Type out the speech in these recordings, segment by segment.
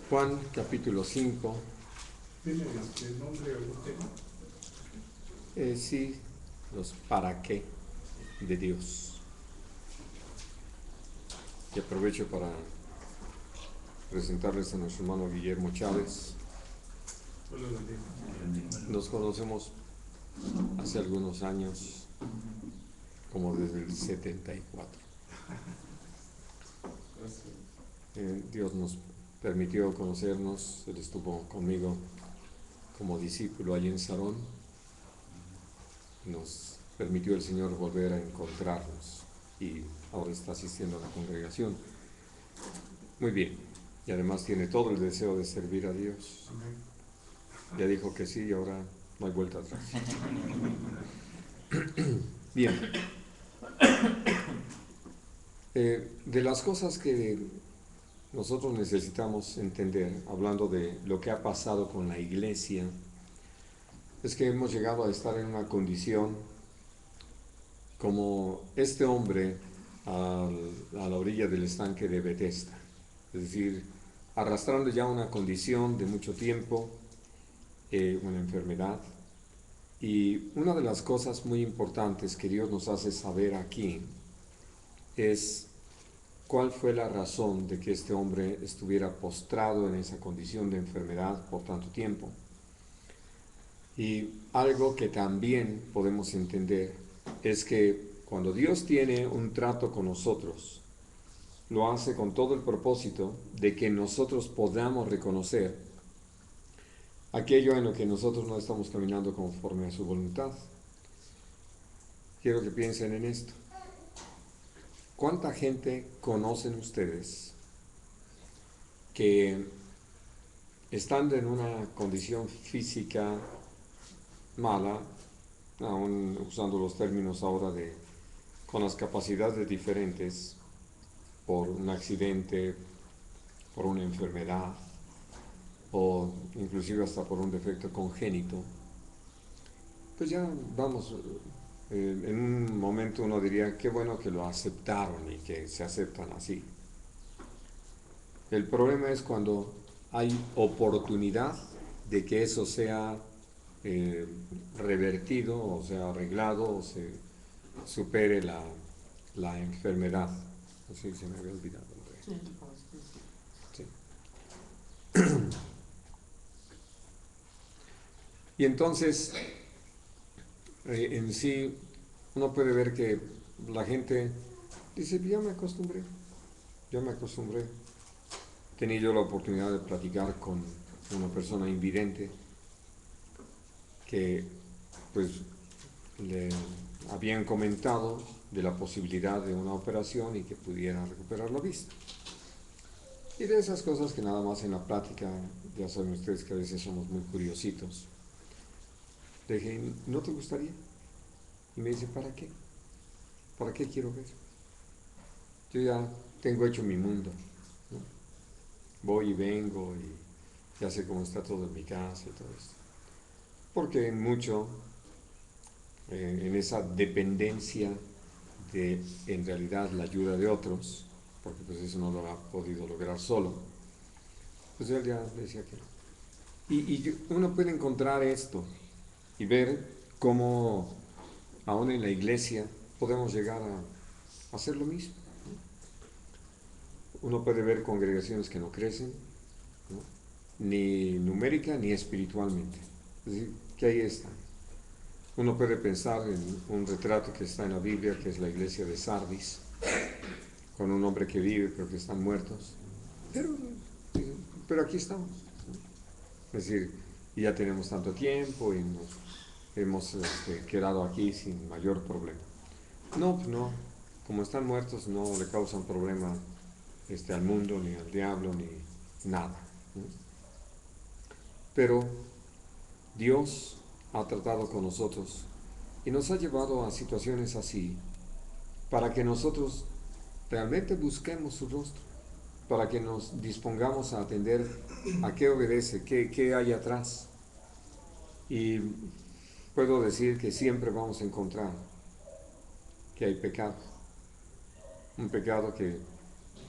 Juan capítulo 5. ¿Tiene el nombre o algún tema? Sí, los para qué de Dios. Y aprovecho para presentarles a nuestro hermano Guillermo Chávez. Solo lo digo. Nos conocemos hace algunos años, como desde el 74. Dios nos permitió conocernos, él estuvo conmigo como discípulo allí en Sarón. Nos permitió el Señor volver a encontrarnos y ahora está asistiendo a la congregación. Muy bien, y además tiene todo el deseo de servir a Dios. Amén. Ya dijo que sí y ahora no hay vuelta atrás. Bien. De las cosas que nosotros necesitamos entender, hablando de lo que ha pasado con la iglesia, es que hemos llegado a estar en una condición como este hombre a la orilla del estanque de Bethesda, es decir, arrastrando ya una condición de mucho tiempo, una enfermedad. Y una de las cosas muy importantes que Dios nos hace saber aquí es cuál fue la razón de que este hombre estuviera postrado en esa condición de enfermedad por tanto tiempo. Y algo que también podemos entender es que cuando Dios tiene un trato con nosotros, lo hace con todo el propósito de que nosotros podamos reconocer aquello en lo que nosotros no estamos caminando conforme a su voluntad. Quiero que piensen en esto. ¿Cuánta gente conocen ustedes que estando en una condición física mala, aún usando los términos ahora de con las capacidades diferentes, por un accidente, por una enfermedad o inclusive hasta por un defecto congénito, pues ya vamos, en un momento uno diría qué bueno que lo aceptaron y que se aceptan así. El problema es cuando hay oportunidad de que eso sea revertido o sea arreglado o se supere la enfermedad. Así se me había olvidado. Sí. Y entonces, en sí, uno puede ver que la gente dice, ya me acostumbré. Tenía yo la oportunidad de platicar con una persona invidente que pues le habían comentado de la posibilidad de una operación y que pudiera recuperar la vista. Y de esas cosas que nada más en la plática, ya saben ustedes que a veces somos muy curiositos. Le dije, ¿no te gustaría? Y me dice, ¿para qué? ¿Para qué quiero ver? Yo ya tengo hecho mi mundo, ¿no? Voy y vengo y ya sé cómo está todo en mi casa y todo esto. Porque mucho en esa dependencia de en realidad la ayuda de otros, porque pues eso no lo ha podido lograr solo, pues él ya decía que no. Uno puede encontrar esto y ver cómo aún en la iglesia podemos llegar a hacer lo mismo. Uno puede ver congregaciones que no crecen, ¿no? Ni numérica ni espiritualmente. Es decir, que ahí están. Uno puede pensar en un retrato que está en la Biblia, que es la iglesia de Sardis, con un hombre que vive, pero que están muertos. Pero aquí estamos, ¿no? Es decir, ya tenemos tanto tiempo y nos hemos quedado aquí sin mayor problema. No, pues no, como están muertos no le causan problema al mundo, ni al diablo, ni nada, ¿no? Pero Dios ha tratado con nosotros y nos ha llevado a situaciones así para que nosotros realmente busquemos su rostro, para que nos dispongamos a atender a qué obedece, qué hay atrás. Y puedo decir que siempre vamos a encontrar que hay pecado, un pecado que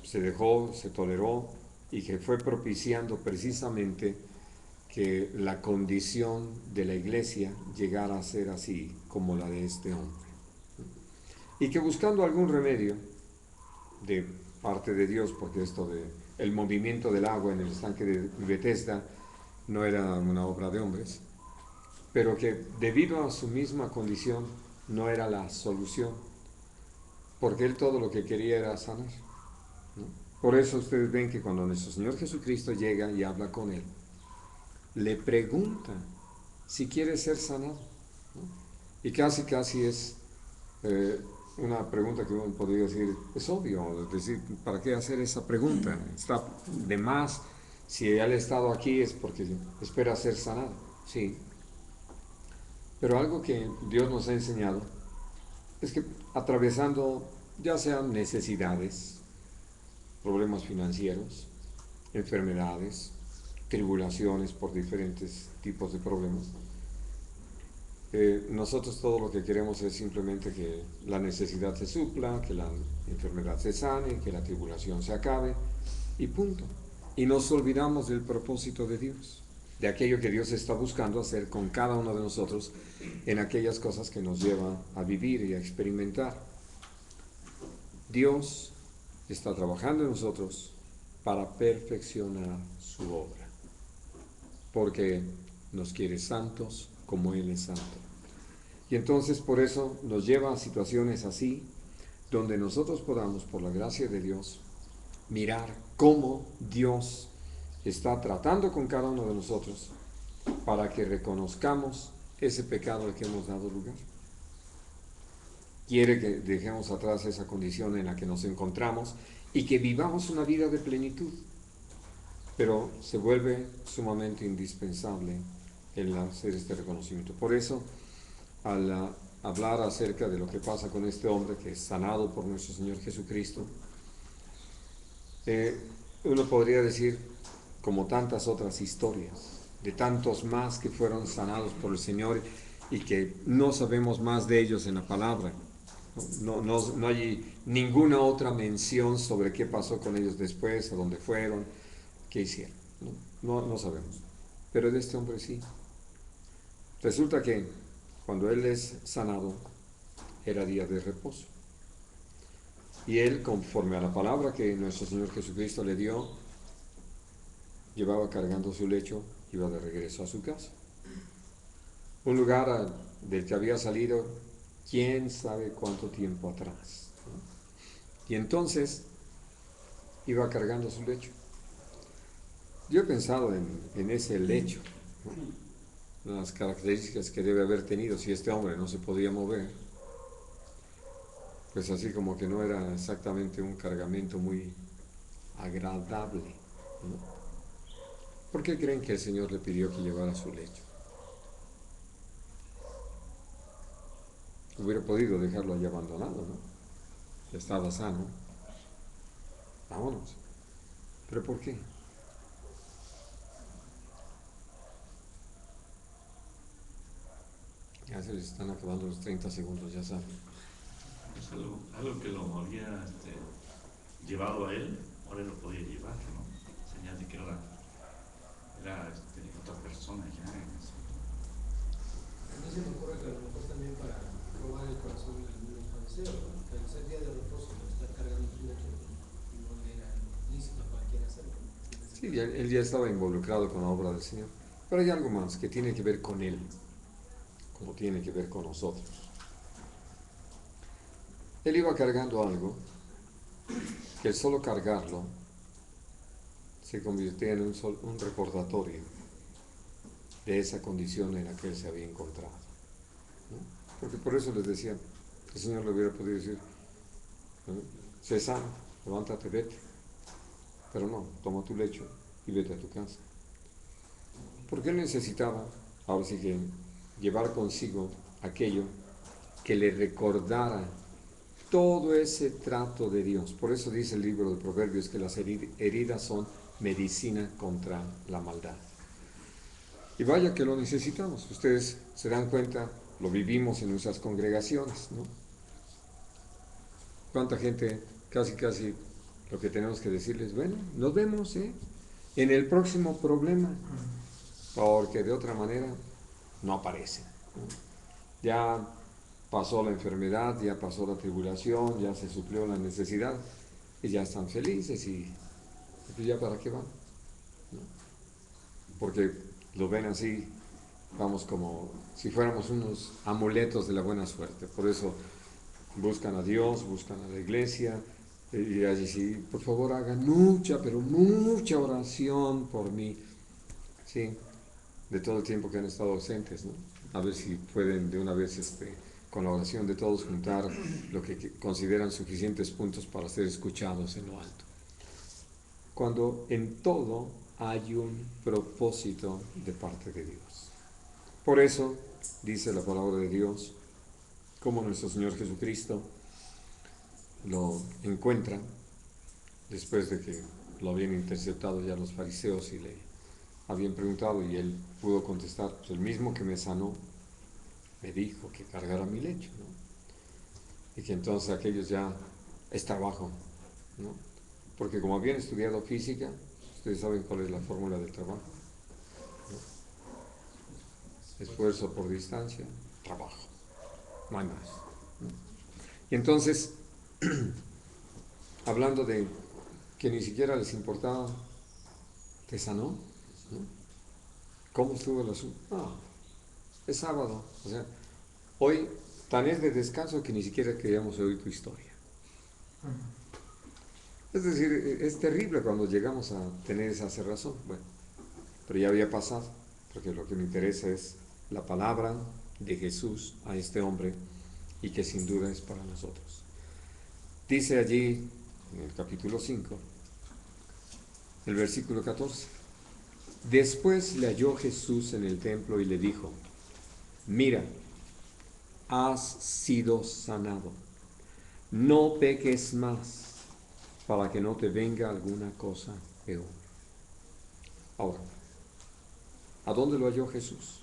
se dejó, se toleró y que fue propiciando precisamente que la condición de la iglesia llegara a ser así como la de este hombre. Y que buscando algún remedio de parte de Dios, porque esto de el movimiento del agua en el estanque de Bethesda no era una obra de hombres, pero que debido a su misma condición no era la solución, porque él todo lo que quería era sanar, ¿no? Por eso ustedes ven que cuando nuestro Señor Jesucristo llega y habla con él, le pregunta si quiere ser sanado, ¿no? Y casi es una pregunta que uno podría decir, es obvio, es decir, ¿para qué hacer esa pregunta? Está de más, si él ha estado aquí es porque espera ser sanado, sí. Pero algo que Dios nos ha enseñado es que atravesando ya sean necesidades, problemas financieros, enfermedades, tribulaciones por diferentes tipos de problemas, nosotros todo lo que queremos es simplemente que la necesidad se supla, que la enfermedad se sane, que la tribulación se acabe y punto. Y nos olvidamos del propósito de Dios, de aquello que Dios está buscando hacer con cada uno de nosotros en aquellas cosas que nos llevan a vivir y a experimentar. Dios está trabajando en nosotros para perfeccionar su obra, porque nos quiere santos como Él es santo. Y entonces por eso nos lleva a situaciones así, donde nosotros podamos, por la gracia de Dios, mirar cómo Dios está tratando con cada uno de nosotros para que reconozcamos ese pecado al que hemos dado lugar. Quiere que dejemos atrás esa condición en la que nos encontramos y que vivamos una vida de plenitud, pero se vuelve sumamente indispensable el hacer este reconocimiento. Por eso, al hablar acerca de lo que pasa con este hombre que es sanado por nuestro Señor Jesucristo, uno podría decir, como tantas otras historias, de tantos más que fueron sanados por el Señor y que no sabemos más de ellos en la palabra. No hay ninguna otra mención sobre qué pasó con ellos después, a dónde fueron, qué hicieron. No sabemos. Pero de este hombre sí. Resulta que cuando él es sanado, era día de reposo. Y él, conforme a la palabra que nuestro Señor Jesucristo le dio, llevaba cargando su lecho, iba de regreso a su casa. Un lugar del que había salido quién sabe cuánto tiempo atrás, ¿no? Y entonces iba cargando su lecho. Yo he pensado en ese lecho, ¿no? Las características que debe haber tenido si este hombre no se podía mover, pues así como que no era exactamente un cargamento muy agradable, ¿no? ¿Por qué creen que el Señor le pidió que llevara su lecho? Hubiera podido dejarlo allí abandonado, ¿no? Estaba sano. Vámonos. ¿Pero por qué? Ya se les están acabando los 30 segundos, ya saben. Es algo que lo había llevado a él, ahora lo podía llevar, ¿no? Señal de que era otra persona ya. A mí se me ocurre que a lo mejor también para probar el corazón del mismo fariseo, ¿no? Que al ser día de reposo, estar cargando su lecho, no le era lícito a cualquiera hacerlo. Sí, él ya estaba involucrado con la obra del Señor. Pero hay algo más que tiene que ver con él, como tiene que ver con nosotros. Él iba cargando algo que el solo cargarlo se convirtió en un recordatorio de esa condición en la que él se había encontrado, ¿no? Porque por eso les decía, el Señor le hubiera podido decir, ¿no? Sé sano, levántate, vete. Pero no, toma tu lecho y vete a tu casa. Porque él necesitaba, ahora sí que, llevar consigo aquello que le recordara todo ese trato de Dios. Por eso dice el libro de Proverbios que las heridas son medicina contra la maldad. Y vaya que lo necesitamos. Ustedes se dan cuenta, lo vivimos en nuestras congregaciones, ¿no? Cuánta gente casi Lo que tenemos que decirles, bueno, nos vemos en el próximo problema, porque de otra manera no aparecen, ¿no? Ya pasó la enfermedad, ya pasó la tribulación, ya se suplió la necesidad y ya están felices y pues ya para qué van, ¿no? Porque lo ven así, vamos como si fuéramos unos amuletos de la buena suerte. Por eso buscan a Dios, buscan a la iglesia y allí sí, por favor hagan mucha, pero mucha oración por mí, sí, de todo el tiempo que han estado ausentes, ¿no? A ver si pueden de una vez con la oración de todos juntar lo que consideran suficientes puntos para ser escuchados en lo alto. Cuando en todo hay un propósito de parte de Dios. Por eso dice la palabra de Dios, como nuestro Señor Jesucristo lo encuentra después de que lo habían interceptado ya los fariseos y le habían preguntado y él pudo contestar, pues el mismo que me sanó me dijo que cargara mi lecho, ¿no? Y que entonces aquellos ya es trabajo, ¿no? Porque como habían estudiado física, ustedes saben cuál es la fórmula del trabajo, ¿no? Esfuerzo por distancia, trabajo, no hay más, ¿no? Y entonces, hablando de que ni siquiera les importaba, ¿te sanó? ¿No? ¿Cómo estuvo el asunto? No, es sábado, o sea, hoy tan es de descanso que ni siquiera queríamos oír tu historia. Es decir, es terrible cuando llegamos a tener esa cerrazón. Bueno, pero ya había pasado, porque lo que me interesa es la palabra de Jesús a este hombre y que sin duda es para nosotros. Dice allí, en el capítulo 5, el versículo 14, después le halló Jesús en el templo y le dijo, mira, has sido sanado, no peques más, para que no te venga alguna cosa peor. Ahora, ¿a dónde lo halló Jesús?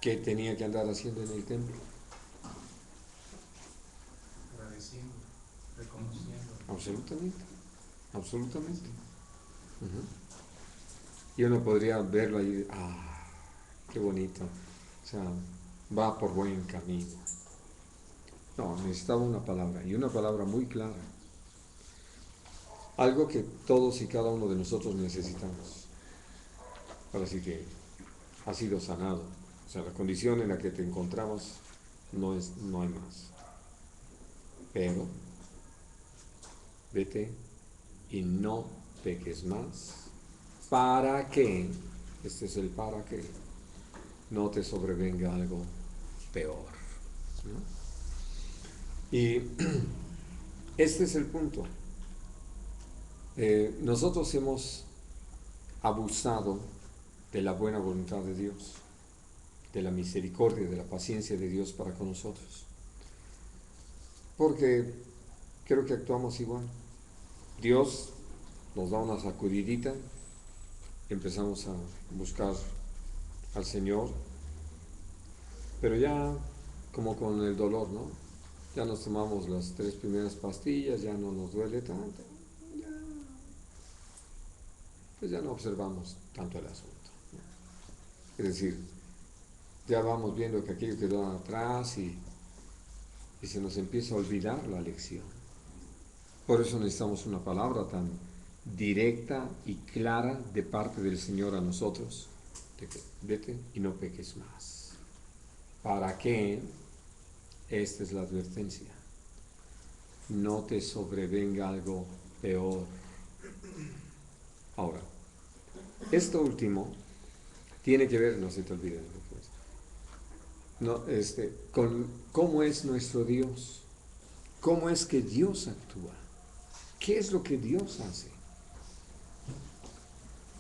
¿Qué tenía que andar haciendo en el templo? Agradeciendo, reconociendo. Absolutamente, absolutamente. Y uno podría verlo ahí, qué bonito, o sea, va por buen camino. No, necesitaba una palabra, y una palabra muy clara. Algo que todos y cada uno de nosotros necesitamos. Para decir que ha sido sanado. O sea, la condición en la que te encontramos no hay más. Pero, vete y no peques más. ¿Para que este es el para que no te sobrevenga algo peor, ¿no? Y este es el punto. Nosotros hemos abusado de la buena voluntad de Dios, de la misericordia, de la paciencia de Dios para con nosotros. Porque creo que actuamos igual. Dios nos da una sacudidita, empezamos a buscar al Señor, pero ya como con el dolor, ¿no? Ya nos tomamos las 3 primeras pastillas, ya no nos duele tanto, pues ya no observamos tanto el asunto, ¿no? Es decir, ya vamos viendo que aquello quedó atrás y se nos empieza a olvidar la lección. Por eso necesitamos una palabra tan directa y clara de parte del Señor a nosotros, de que vete y no peques más. ¿Para qué? Esta es la advertencia. No te sobrevenga algo peor. Ahora, esto último tiene que ver, no se te olvide, con cómo es nuestro Dios, cómo es que Dios actúa, qué es lo que Dios hace.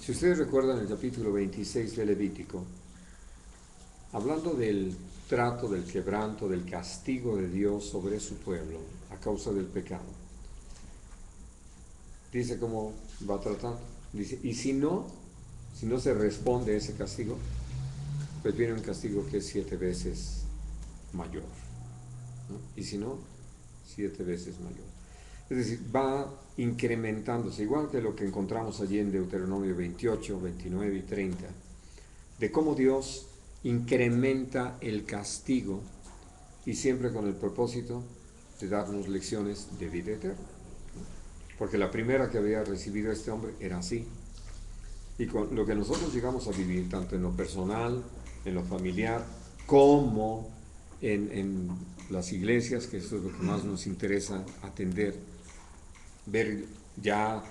Si ustedes recuerdan el capítulo 26 de Levítico, hablando del trato, del quebranto, del castigo de Dios sobre su pueblo a causa del pecado, dice cómo va tratando. Dice, y si no se responde a ese castigo, pues viene un castigo que es 7 veces mayor, ¿no? Y si no, 7 veces mayor. Es decir, va incrementándose, igual que lo que encontramos allí en Deuteronomio 28, 29 y 30, de cómo Dios incrementa el castigo y siempre con el propósito de darnos lecciones de vida eterna. Porque la primera que había recibido este hombre era así. Y con lo que nosotros llegamos a vivir, tanto en lo personal, en lo familiar, como en las iglesias, que eso es lo que más nos interesa atender, ver ya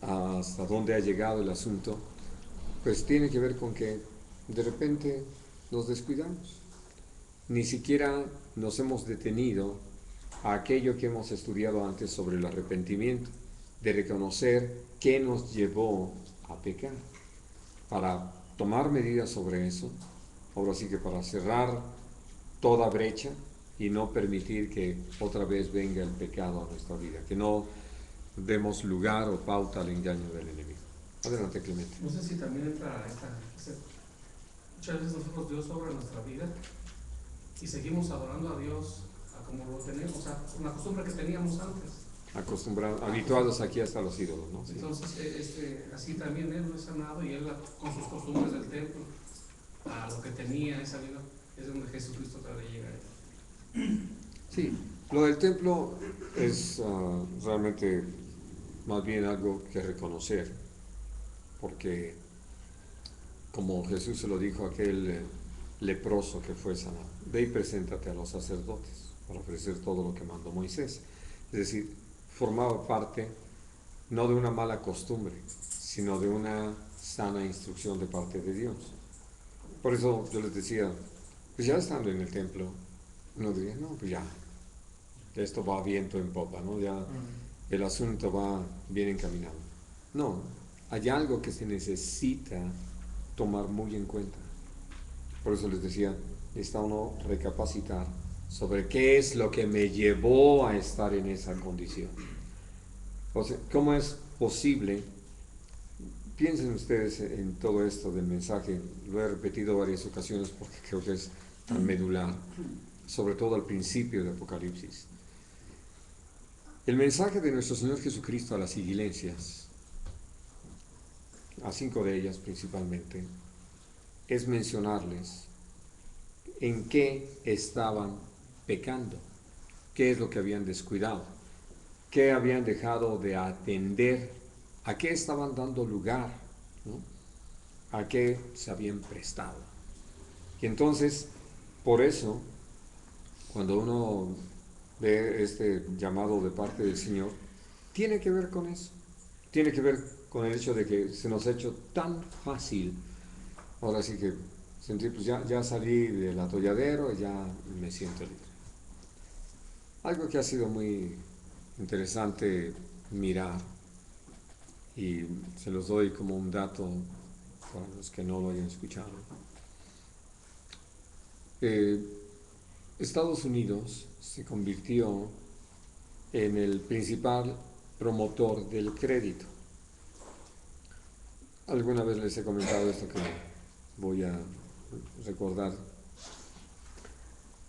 hasta dónde ha llegado el asunto, pues tiene que ver con que de repente nos descuidamos. Ni siquiera nos hemos detenido a aquello que hemos estudiado antes sobre el arrepentimiento, de reconocer qué nos llevó a pecar, para tomar medidas sobre eso, ahora sí que para cerrar toda brecha y no permitir que otra vez venga el pecado a nuestra vida, que no demos lugar o pauta al engaño del enemigo. Adelante, Clemente. No sé si también entra muchas veces nosotros Dios obra en nuestra vida y seguimos adorando a Dios a como lo tenemos, o sea, una costumbre que teníamos antes. Acostumbrados, habituados aquí hasta los ídolos, ¿no? Sí. Entonces, así también Él lo ha sanado y Él con sus costumbres del templo, a lo que tenía esa vida, es donde Jesucristo todavía llega a Él. Sí, lo del templo es realmente más bien algo que reconocer, porque como Jesús se lo dijo a aquel leproso que fue sanado, ve y preséntate a los sacerdotes para ofrecer todo lo que mandó Moisés. Es decir, formaba parte no de una mala costumbre, sino de una sana instrucción de parte de Dios. Por eso yo les decía, pues ya estando en el templo, uno diría, no, pues ya, esto va viento en popa, ¿no? Ya el asunto va bien encaminado. No, hay algo que se necesita tomar muy en cuenta. Por eso les decía, necesita uno recapacitar sobre qué es lo que me llevó a estar en esa condición. O sea, ¿cómo es posible? Piensen ustedes en todo esto del mensaje, lo he repetido varias ocasiones porque creo que es tan medular, sobre todo al principio de Apocalipsis. El mensaje de nuestro Señor Jesucristo a las iglesias, a 5 de ellas principalmente, es mencionarles en qué estaban pecando, qué es lo que habían descuidado, qué habían dejado de atender, a qué estaban dando lugar, ¿no? A qué se habían prestado. Y entonces, por eso, cuando uno ve este llamado de parte del Señor, tiene que ver con eso, tiene que ver con el hecho de que se nos ha hecho tan fácil, ahora sí que sentir, pues ya salí del atolladero y ya me siento libre. Algo que ha sido muy interesante mirar, y se los doy como un dato para los que no lo hayan escuchado. Estados Unidos se convirtió en el principal promotor del crédito. Alguna vez les he comentado esto que voy a recordar.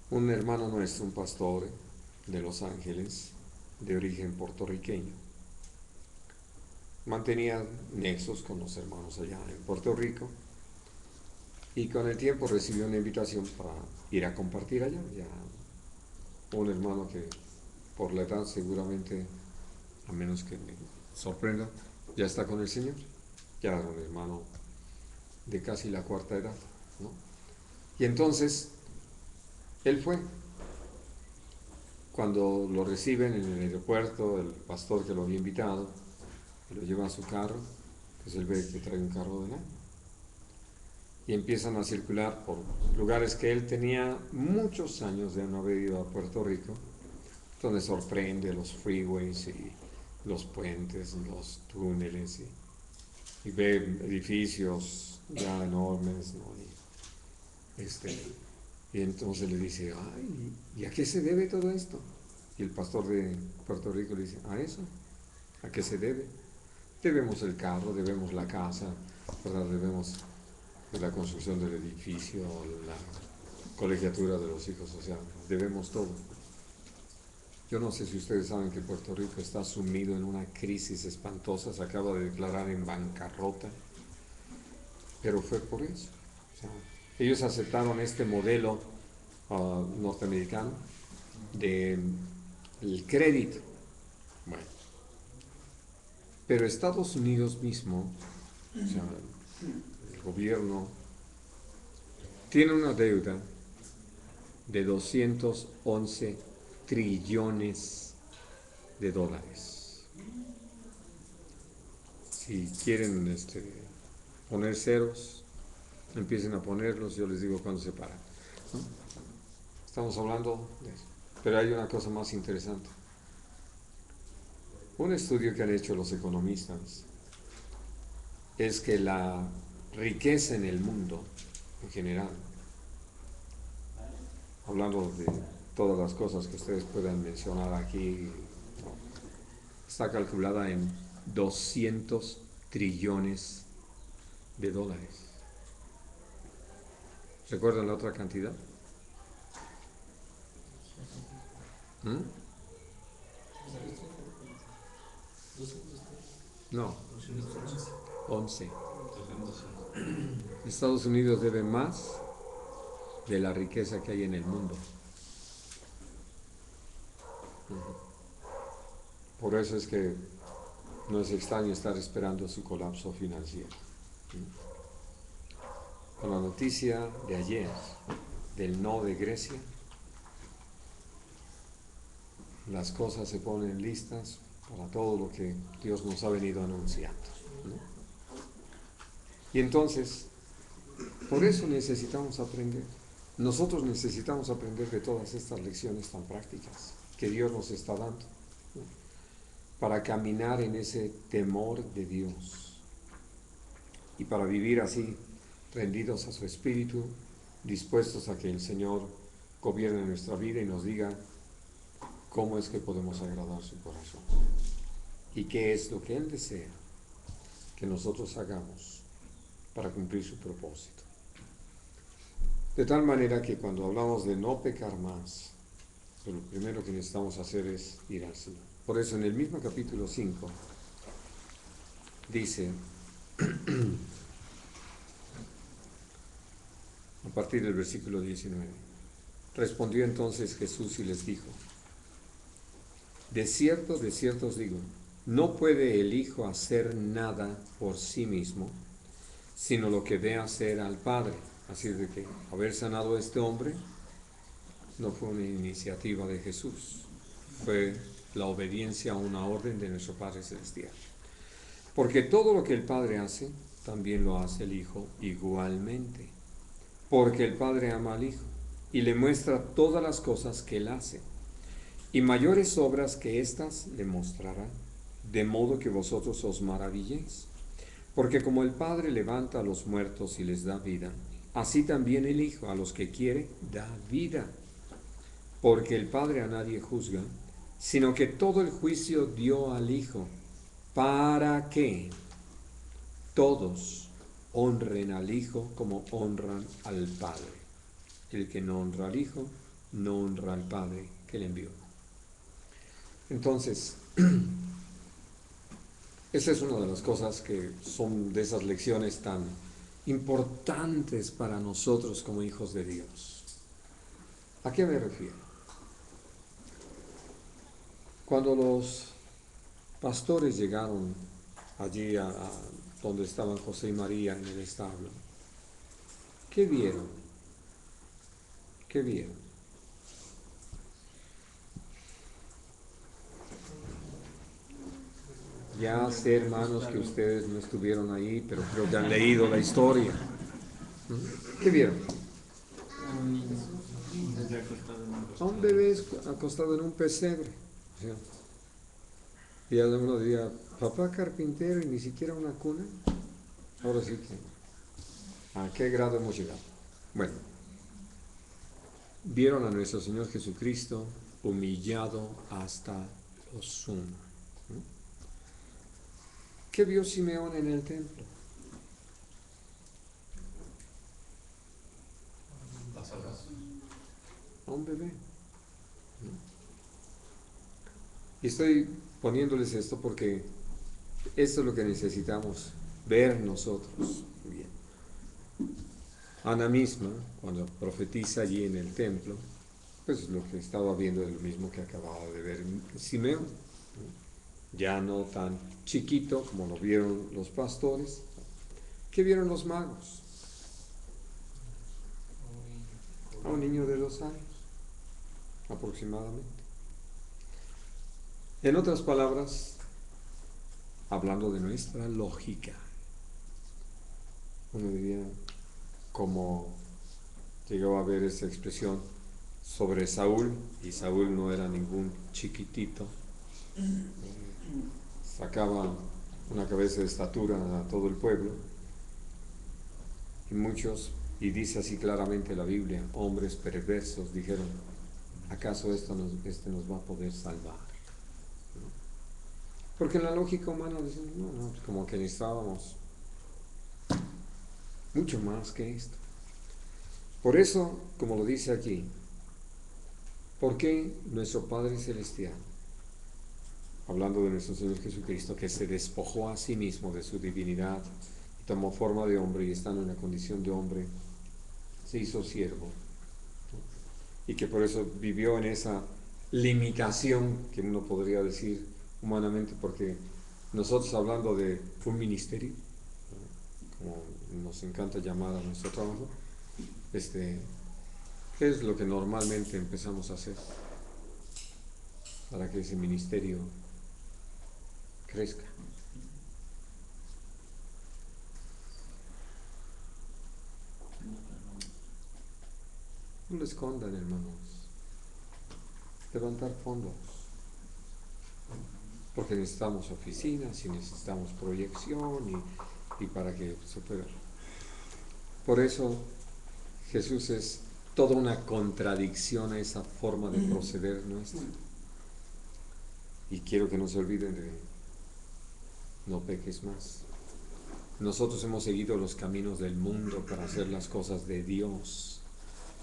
Un hermano nuestro, un pastor de Los Ángeles, de origen puertorriqueño, mantenía nexos con los hermanos allá en Puerto Rico y con el tiempo recibió una invitación para ir a compartir allá. Ya un hermano que por la edad seguramente, a menos que me sorprenda, ya está con el Señor, ya era un hermano de casi la cuarta edad, ¿no? Y entonces él fue. Cuando lo reciben en el aeropuerto, el pastor que lo había invitado lo lleva a su carro, pues él ve que trae un carro del año, y empiezan a circular por lugares que él tenía muchos años de no haber ido a Puerto Rico, donde sorprende los freeways y los puentes, los túneles, y ve edificios ya enormes, ¿no? Y entonces le dice, ay, ¿y a qué se debe todo esto? Y el pastor de Puerto Rico le dice, a eso, ¿a qué se debe? Debemos el carro, debemos la casa, ¿verdad? Debemos la construcción del edificio, la colegiatura de los hijos, o sea, debemos todo. Yo no sé si ustedes saben que Puerto Rico está sumido en una crisis espantosa, se acaba de declarar en bancarrota, pero fue por eso. O sea, ellos aceptaron este modelo norteamericano del crédito. Bueno, pero Estados Unidos mismo, o sea, el gobierno, tiene una deuda de 211 trillones de dólares. Si quieren poner ceros, empiecen a ponerlos, yo les digo cuándo se paran, ¿no? Estamos hablando de eso. Pero hay una cosa más interesante. Un estudio que han hecho los economistas es que la riqueza en el mundo, en general, hablando de todas las cosas que ustedes puedan mencionar aquí, está calculada en 200 trillones de dólares. ¿Recuerdan la otra cantidad? No, 11. Estados Unidos debe más de la riqueza que hay en el mundo. Por eso es que no es extraño estar esperando su colapso financiero. Con la noticia de ayer del no de Grecia, las cosas se ponen listas para todo lo que Dios nos ha venido anunciando, ¿no? Y entonces, por eso necesitamos aprender. Nosotros necesitamos aprender de todas estas lecciones tan prácticas que Dios nos está dando, ¿no? Para caminar en ese temor de Dios y para vivir así, rendidos a su Espíritu, dispuestos a que el Señor gobierne nuestra vida y nos diga cómo es que podemos agradar su corazón y qué es lo que Él desea que nosotros hagamos para cumplir su propósito. De tal manera que cuando hablamos de no pecar más, lo primero que necesitamos hacer es ir al Señor. Por eso en el mismo capítulo 5 dice, a partir del versículo 19, respondió entonces Jesús y les dijo, de cierto os digo, no puede el Hijo hacer nada por sí mismo, sino lo que ve hacer al Padre. Así de que haber sanado a este hombre no fue una iniciativa de Jesús, fue la obediencia a una orden de nuestro Padre Celestial. Porque todo lo que el Padre hace, también lo hace el Hijo igualmente. Porque el Padre ama al Hijo y le muestra todas las cosas que Él hace. Y mayores obras que éstas le mostrará, de modo que vosotros os maravilléis. Porque como el Padre levanta a los muertos y les da vida, así también el Hijo a los que quiere da vida. Porque el Padre a nadie juzga, sino que todo el juicio dio al Hijo, para que todos honren al Hijo como honran al Padre. El que no honra al Hijo, no honra al Padre que le envió. Entonces, esa es una de las cosas que son de esas lecciones tan importantes para nosotros como hijos de Dios. ¿A qué me refiero? Cuando los pastores llegaron allí a donde estaban José y María en el establo, ¿qué vieron? ¿Qué vieron? Ya sé, hermanos, que ustedes no estuvieron ahí, pero creo que han leído la historia. ¿Qué vieron? A un bebé acostado en un pesebre. Y uno diría, papá carpintero y ni siquiera una cuna. Ahora sí que, ¿a qué grado hemos llegado? Bueno, vieron a nuestro Señor Jesucristo humillado hasta lo sumo. ¿Qué vio Simeón en el templo? A un bebé. Y estoy poniéndoles esto porque esto es lo que necesitamos ver nosotros. Bien. Ana misma, cuando profetiza allí en el templo, pues lo que estaba viendo es lo mismo que acababa de ver Simeón, ¿no? Ya no tan chiquito como lo vieron los pastores. ¿Qué vieron los magos? A un niño de 2 años, aproximadamente. En otras palabras, hablando de nuestra lógica, uno diría, como llegó a ver esa expresión sobre Saúl, y Saúl no era ningún chiquitito, sacaba una cabeza de estatura a todo el pueblo, y muchos, y dice así claramente la Biblia, hombres perversos dijeron, ¿acaso este nos va a poder salvar? ¿No? Porque en la lógica humana dicen, no, como que necesitábamos mucho más que esto. Por eso, como lo dice aquí, ¿por qué nuestro Padre Celestial, hablando de nuestro Señor Jesucristo, que se despojó a sí mismo de su divinidad y tomó forma de hombre y estando en la condición de hombre, se hizo siervo, ¿no? Y que por eso vivió en esa limitación que uno podría decir humanamente, porque nosotros hablando de un ministerio, ¿no? Como nos encanta llamar a nuestro trabajo, ¿qué es lo que normalmente empezamos a hacer para que ese ministerio crezca? No lo escondan, hermanos. Levantar fondos. Porque necesitamos oficinas y necesitamos proyección y para que se pueda. Por eso Jesús es toda una contradicción a esa forma de proceder nuestra. Y quiero que no se olviden de no peques más. Nosotros hemos seguido los caminos del mundo para hacer las cosas de Dios.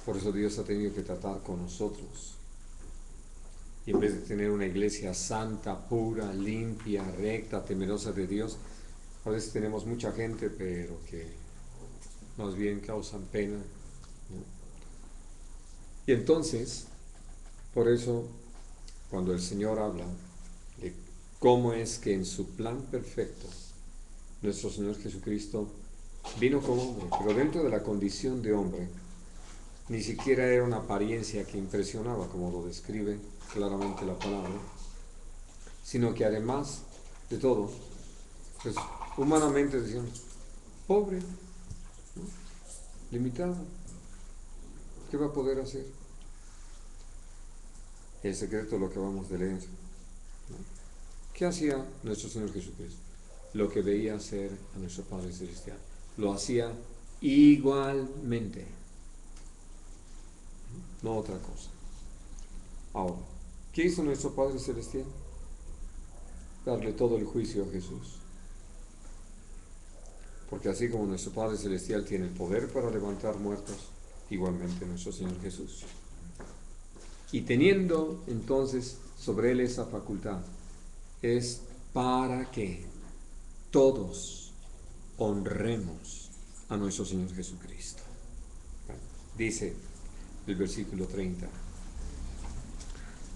Por eso Dios ha tenido que tratar con nosotros. Y en vez de tener una iglesia santa, pura, limpia, recta, temerosa de Dios, a veces tenemos mucha gente, pero que más bien causan pena, ¿no? Y entonces, por eso, cuando el Señor habla de cómo es que en su plan perfecto, nuestro Señor Jesucristo vino como hombre, pero dentro de la condición de hombre, ni siquiera era una apariencia que impresionaba, como lo describe claramente la palabra, sino que además de todo, pues humanamente decíamos, pobre, ¿no? Limitado, ¿qué va a poder hacer? El secreto es lo que vamos de leer, ¿no? ¿Qué hacía nuestro Señor Jesucristo? Lo que veía hacer a nuestro Padre Celestial, lo hacía igualmente, no otra cosa. Ahora, ¿qué hizo nuestro Padre Celestial? Darle todo el juicio a Jesús. Porque así como nuestro Padre Celestial tiene el poder para levantar muertos, igualmente nuestro Señor Jesús. Y teniendo entonces sobre él esa facultad, es para que todos honremos a nuestro Señor Jesucristo. Dice el versículo 30.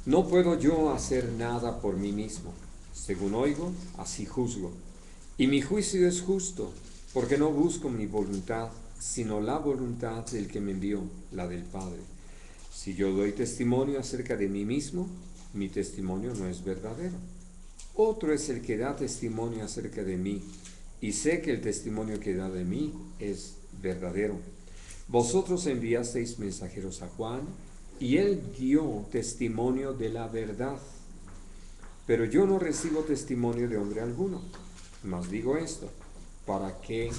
No puedo yo hacer nada por mí mismo. Según oigo, así juzgo. Y mi juicio es justo, porque no busco mi voluntad, sino la voluntad del que me envió, la del Padre. Si yo doy testimonio acerca de mí mismo, mi testimonio no es verdadero. Otro es el que da testimonio acerca de mí, y sé que el testimonio que da de mí es verdadero. Vosotros enviasteis mensajeros a Juan, y él dio testimonio de la verdad. Pero yo no recibo testimonio de hombre alguno. Mas digo esto, para que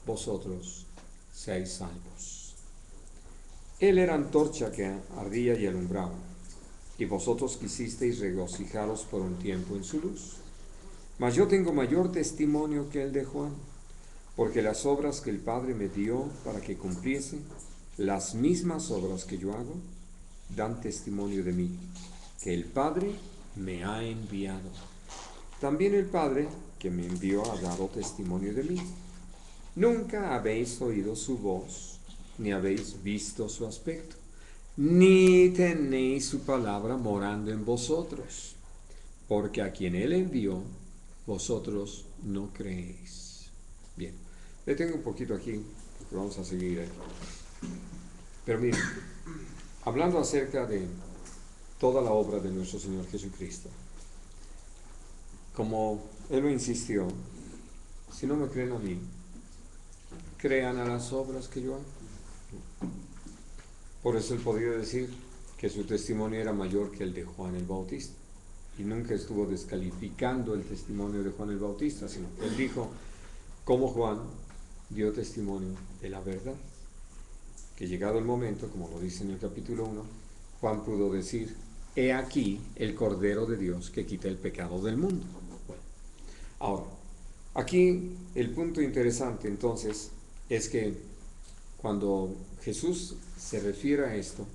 vosotros seáis salvos. Él era antorcha que ardía y alumbraba, y vosotros quisisteis regocijaros por un tiempo en su luz. Mas yo tengo mayor testimonio que el de Juan, porque las obras que el Padre me dio para que cumpliese, las mismas obras que yo hago, dan testimonio de mí. que el Padre me ha enviado. También el Padre que me envió ha dado testimonio de mí. Nunca habéis oído su voz, ni habéis visto su aspecto, ni tenéis su palabra morando en vosotros, porque a quien él envió, vosotros no creéis. Bien, detengo un poquito aquí, porque vamos a seguir aquí. Pero miren, hablando acerca de toda la obra de nuestro Señor Jesucristo, como Él lo insistió, si no me creen a mí, crean a las obras que yo hago. Por eso Él podía decir que su testimonio era mayor que el de Juan el Bautista. Y nunca estuvo descalificando el testimonio de Juan el Bautista, sino que Él dijo, como Juan dio testimonio de la verdad. Que llegado el momento, como lo dice en el capítulo 1, Juan pudo decir, he aquí el Cordero de Dios que quita el pecado del mundo. Bueno, ahora, aquí el punto interesante entonces es que cuando Jesús se refiere a esto,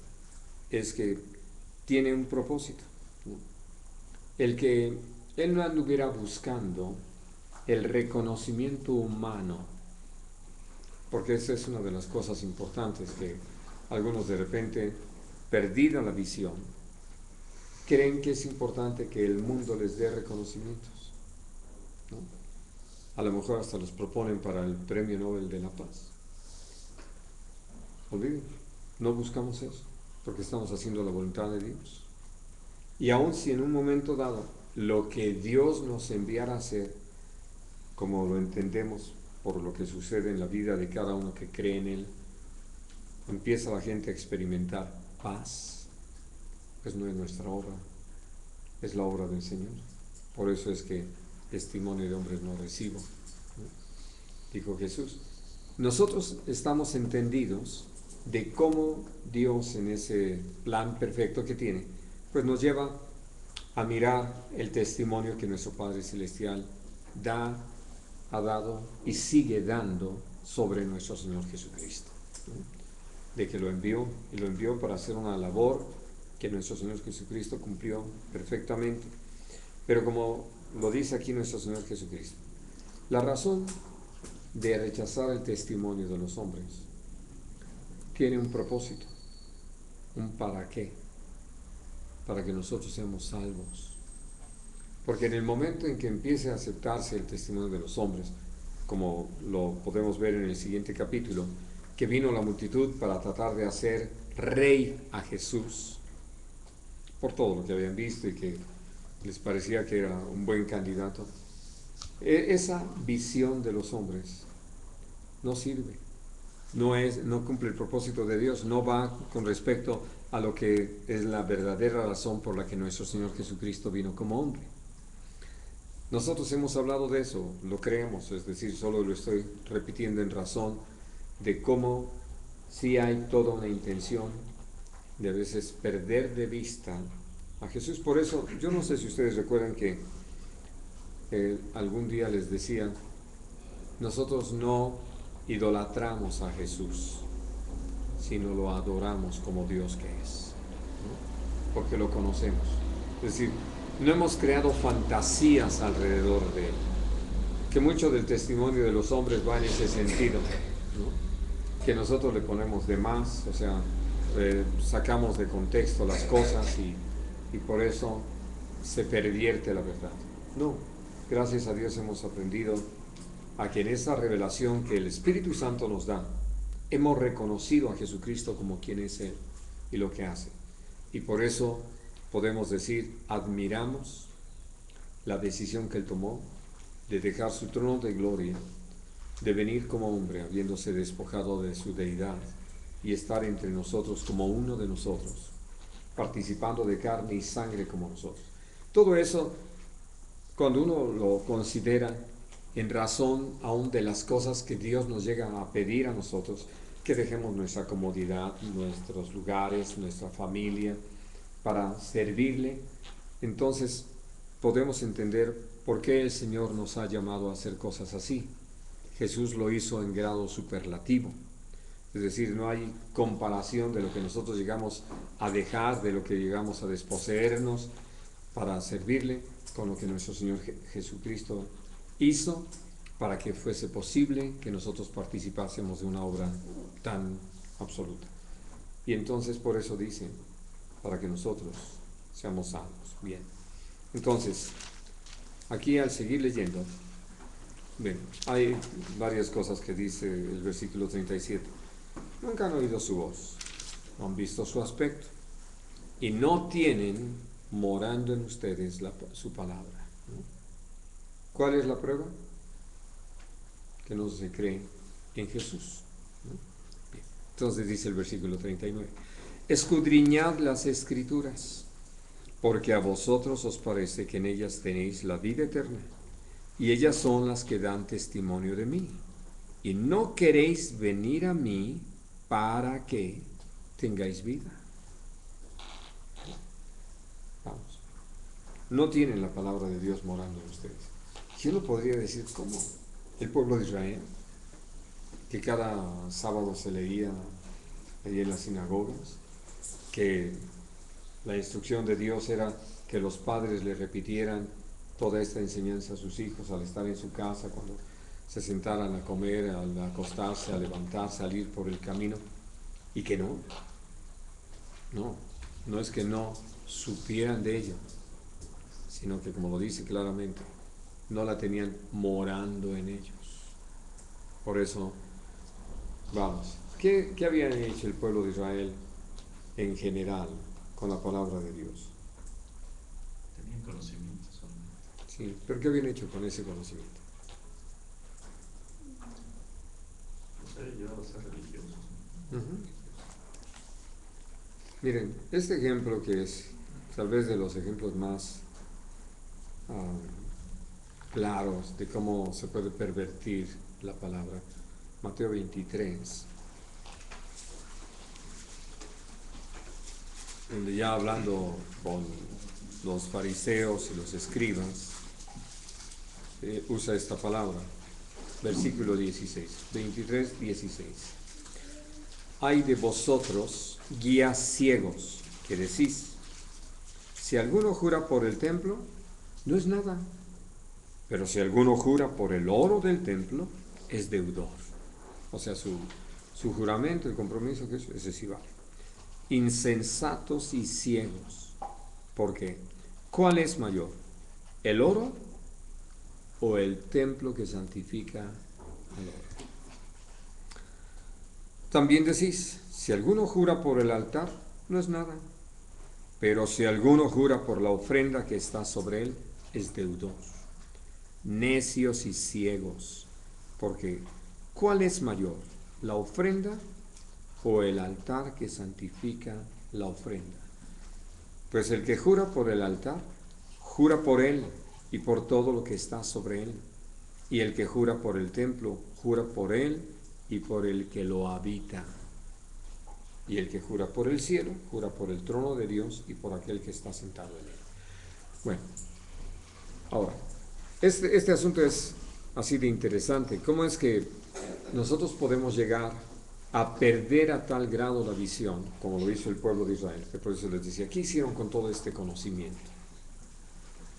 es que tiene un propósito, ¿no? El que Él no anduviera buscando el reconocimiento humano, porque esa es una de las cosas importantes que algunos de repente, perdida la visión, creen que es importante que el mundo les dé reconocimientos, ¿no? A lo mejor hasta los proponen para el Premio Nobel de la Paz. Olviden, no buscamos eso, porque estamos haciendo la voluntad de Dios. Y aun si en un momento dado lo que Dios nos enviara a hacer, como lo entendemos por lo que sucede en la vida de cada uno que cree en Él, empieza la gente a experimentar paz, pues no es nuestra obra, es la obra del Señor. Por eso es que testimonio de hombres no recibo, ¿no? Dijo Jesús. Nosotros estamos entendidos de cómo Dios, en ese plan perfecto que tiene, pues nos lleva a mirar el testimonio que nuestro Padre Celestial ha dado y sigue dando sobre nuestro Señor Jesucristo, ¿no? De que lo envió, y lo envió para hacer una labor que nuestro Señor Jesucristo cumplió perfectamente. Pero como lo dice aquí nuestro Señor Jesucristo, la razón de rechazar el testimonio de los hombres tiene un propósito, un para qué, para que nosotros seamos salvos. Porque en el momento en que empiece a aceptarse el testimonio de los hombres, como lo podemos ver en el siguiente capítulo, que vino la multitud para tratar de hacer rey a Jesús, por todo lo que habían visto y que les parecía que era un buen candidato, esa visión de los hombres no sirve, no cumple el propósito de Dios, no va con respecto a lo que es la verdadera razón por la que nuestro Señor Jesucristo vino como hombre. Nosotros hemos hablado de eso, lo creemos, es decir, solo lo estoy repitiendo en razón de cómo sí hay toda una intención de a veces perder de vista a Jesús. Por eso, yo no sé si ustedes recuerdan que algún día les decía, nosotros no idolatramos a Jesús, sino lo adoramos como Dios que es, ¿no? Porque lo conocemos. Es decir, no hemos creado fantasías alrededor de Él, que mucho del testimonio de los hombres va en ese sentido, ¿no? Que nosotros le ponemos de más, o sea, sacamos de contexto las cosas y por eso se pervierte la verdad. No, gracias a Dios hemos aprendido a que en esa revelación que el Espíritu Santo nos da, hemos reconocido a Jesucristo como quien es Él y lo que hace. Y por eso podemos decir, admiramos la decisión que Él tomó de dejar su trono de gloria, de venir como hombre, habiéndose despojado de su deidad, y estar entre nosotros como uno de nosotros, participando de carne y sangre como nosotros. Todo eso, cuando uno lo considera en razón aún de las cosas que Dios nos llega a pedir a nosotros, que dejemos nuestra comodidad, nuestros lugares, nuestra familia, para servirle, entonces podemos entender por qué el Señor nos ha llamado a hacer cosas así. Jesús lo hizo en grado superlativo. Es decir, no hay comparación de lo que nosotros llegamos a dejar, de lo que llegamos a desposeernos para servirle, con lo que nuestro Señor Jesucristo hizo para que fuese posible que nosotros participásemos de una obra tan absoluta. Y entonces por eso dice, para que nosotros seamos salvos. Bien. Entonces, aquí al seguir leyendo, ven, hay varias cosas que dice el versículo 37. Nunca han oído su voz, no han visto su aspecto, y no tienen morando en ustedes su palabra, ¿no? ¿Cuál es la prueba? Que no se cree en Jesús, ¿no? Bien. Entonces dice el versículo 39, escudriñad las Escrituras, porque a vosotros os parece que en ellas tenéis la vida eterna, y ellas son las que dan testimonio de mí, y no queréis venir a mí para que tengáis vida. Vamos. No tienen la palabra de Dios morando en ustedes. ¿Quién lo podría decir? ¿Cómo? El pueblo de Israel, que cada sábado se leía allí en las sinagogas, que la instrucción de Dios era que los padres le repitieran toda esta enseñanza a sus hijos al estar en su casa, cuando se sentaran a comer, al acostarse, a levantarse, a salir por el camino, y que no es que no supieran de ello, sino que, como lo dice claramente, no la tenían morando en ellos. Por eso, vamos, ¿qué habían hecho el pueblo de Israel en general con la palabra de Dios? Tenían conocimiento solamente. Sí, pero ¿qué habían hecho con ese conocimiento? Los había llevado a ser religiosos, ¿no? Miren, este ejemplo, que es tal vez de los ejemplos más claros de cómo se puede pervertir la palabra, Mateo 23, donde ya hablando con los fariseos y los escribas, usa esta palabra, versículo 16, 23, 16. Ay de vosotros, guías ciegos, que decís, si alguno jura por el templo, no es nada, pero si alguno jura por el oro del templo, es deudor. O sea, su juramento, el compromiso que es, ese sí vale. Insensatos y ciegos, porque ¿cuál es mayor? ¿El oro o el templo que santifica al oro? También decís, si alguno jura por el altar, no es nada, pero si alguno jura por la ofrenda que está sobre él, es deudor. Necios y ciegos, porque ¿cuál es mayor? ¿La ofrenda o el altar que santifica la ofrenda? Pues el que jura por el altar, jura por él y por todo lo que está sobre él. Y el que jura por el templo, jura por él y por el que lo habita. Y el que jura por el cielo, jura por el trono de Dios y por aquel que está sentado en él. Bueno, ahora, este asunto es así de interesante. ¿Cómo es que nosotros podemos llegar a perder a tal grado la visión, como lo hizo el pueblo de Israel? Que por eso les decía, ¿qué hicieron con todo este conocimiento?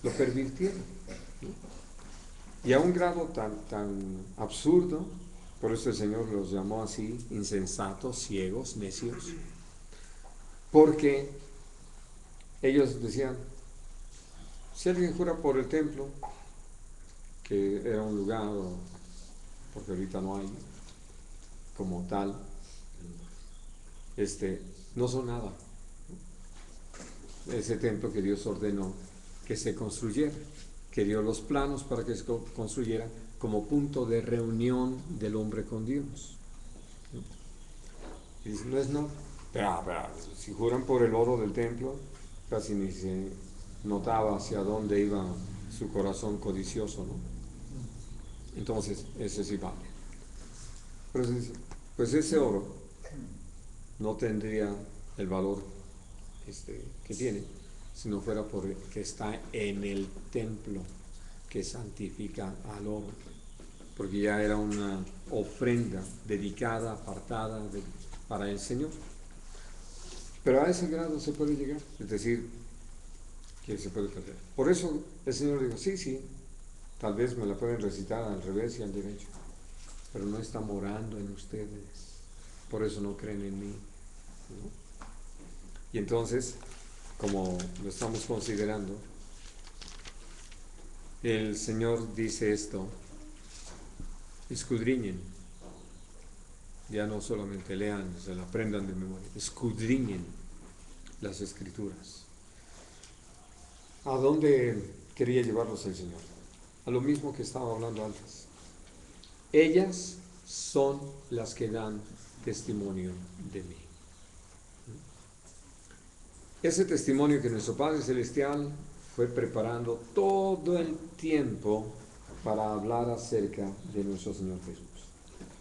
Lo pervirtieron, ¿no? Y a un grado tan absurdo, por eso el Señor los llamó así, insensatos, ciegos, necios, porque ellos decían, si alguien jura por el templo, que era un lugar, porque ahorita no hay como tal, no son nada. Ese templo que Dios ordenó que se construyera, que dio los planos para que se construyera como punto de reunión del hombre con Dios. Y dice, no es nada. Pero, si juran por el oro del templo, casi ni se notaba hacia dónde iba su corazón codicioso, ¿no? Entonces, ese sí vale. Pero pues ese oro no tendría el valor que tiene si no fuera porque está en el templo que santifica al oro. porque ya era una ofrenda dedicada, apartada para el Señor. Pero a ese grado se puede llegar, es decir, que se puede perder. Por eso el Señor dijo, sí, tal vez me la pueden recitar al revés y al derecho, pero no está morando en ustedes, por eso no creen en mí, ¿no? Y entonces, como lo estamos considerando, el Señor dice esto: escudriñen, ya no solamente lean, se la aprendan de memoria, escudriñen las Escrituras. ¿A dónde quería llevarlos el Señor? A lo mismo que estaba hablando antes. Ellas son las que dan testimonio de mí. Ese testimonio que nuestro Padre Celestial fue preparando todo el tiempo para hablar acerca de nuestro Señor Jesús.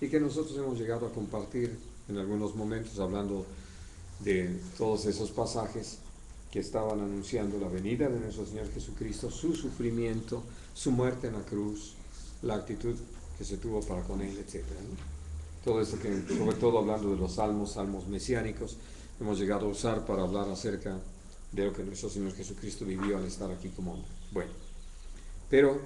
Y que nosotros hemos llegado a compartir en algunos momentos, hablando de todos esos pasajes que estaban anunciando la venida de nuestro Señor Jesucristo, su sufrimiento, su muerte en la cruz, la actitud que se tuvo para con Él, etc., ¿no? Todo esto que, sobre todo hablando de los salmos mesiánicos, hemos llegado a usar para hablar acerca de lo que nuestro Señor Jesucristo vivió al estar aquí como hombre. Bueno, pero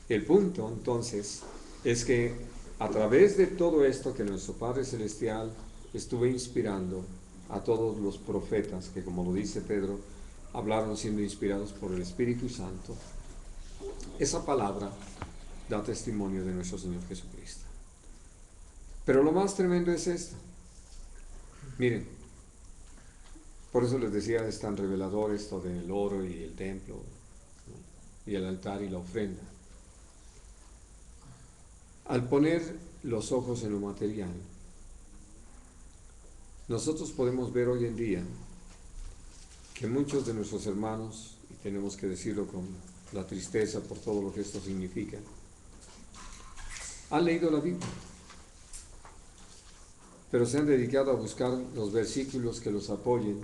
el punto entonces es que a través de todo esto que nuestro Padre Celestial estuvo inspirando a todos los profetas, que como lo dice Pedro, hablaron siendo inspirados por el Espíritu Santo, esa palabra da testimonio de nuestro Señor Jesucristo. Pero lo más tremendo es esto. Miren, por eso les decía, es tan revelador esto del oro y el templo, ¿no? Y el altar y la ofrenda. Al poner los ojos en lo material, nosotros podemos ver hoy en día que muchos de nuestros hermanos, y tenemos que decirlo con la tristeza por todo lo que esto significa, han leído la Biblia, pero se han dedicado a buscar los versículos que los apoyen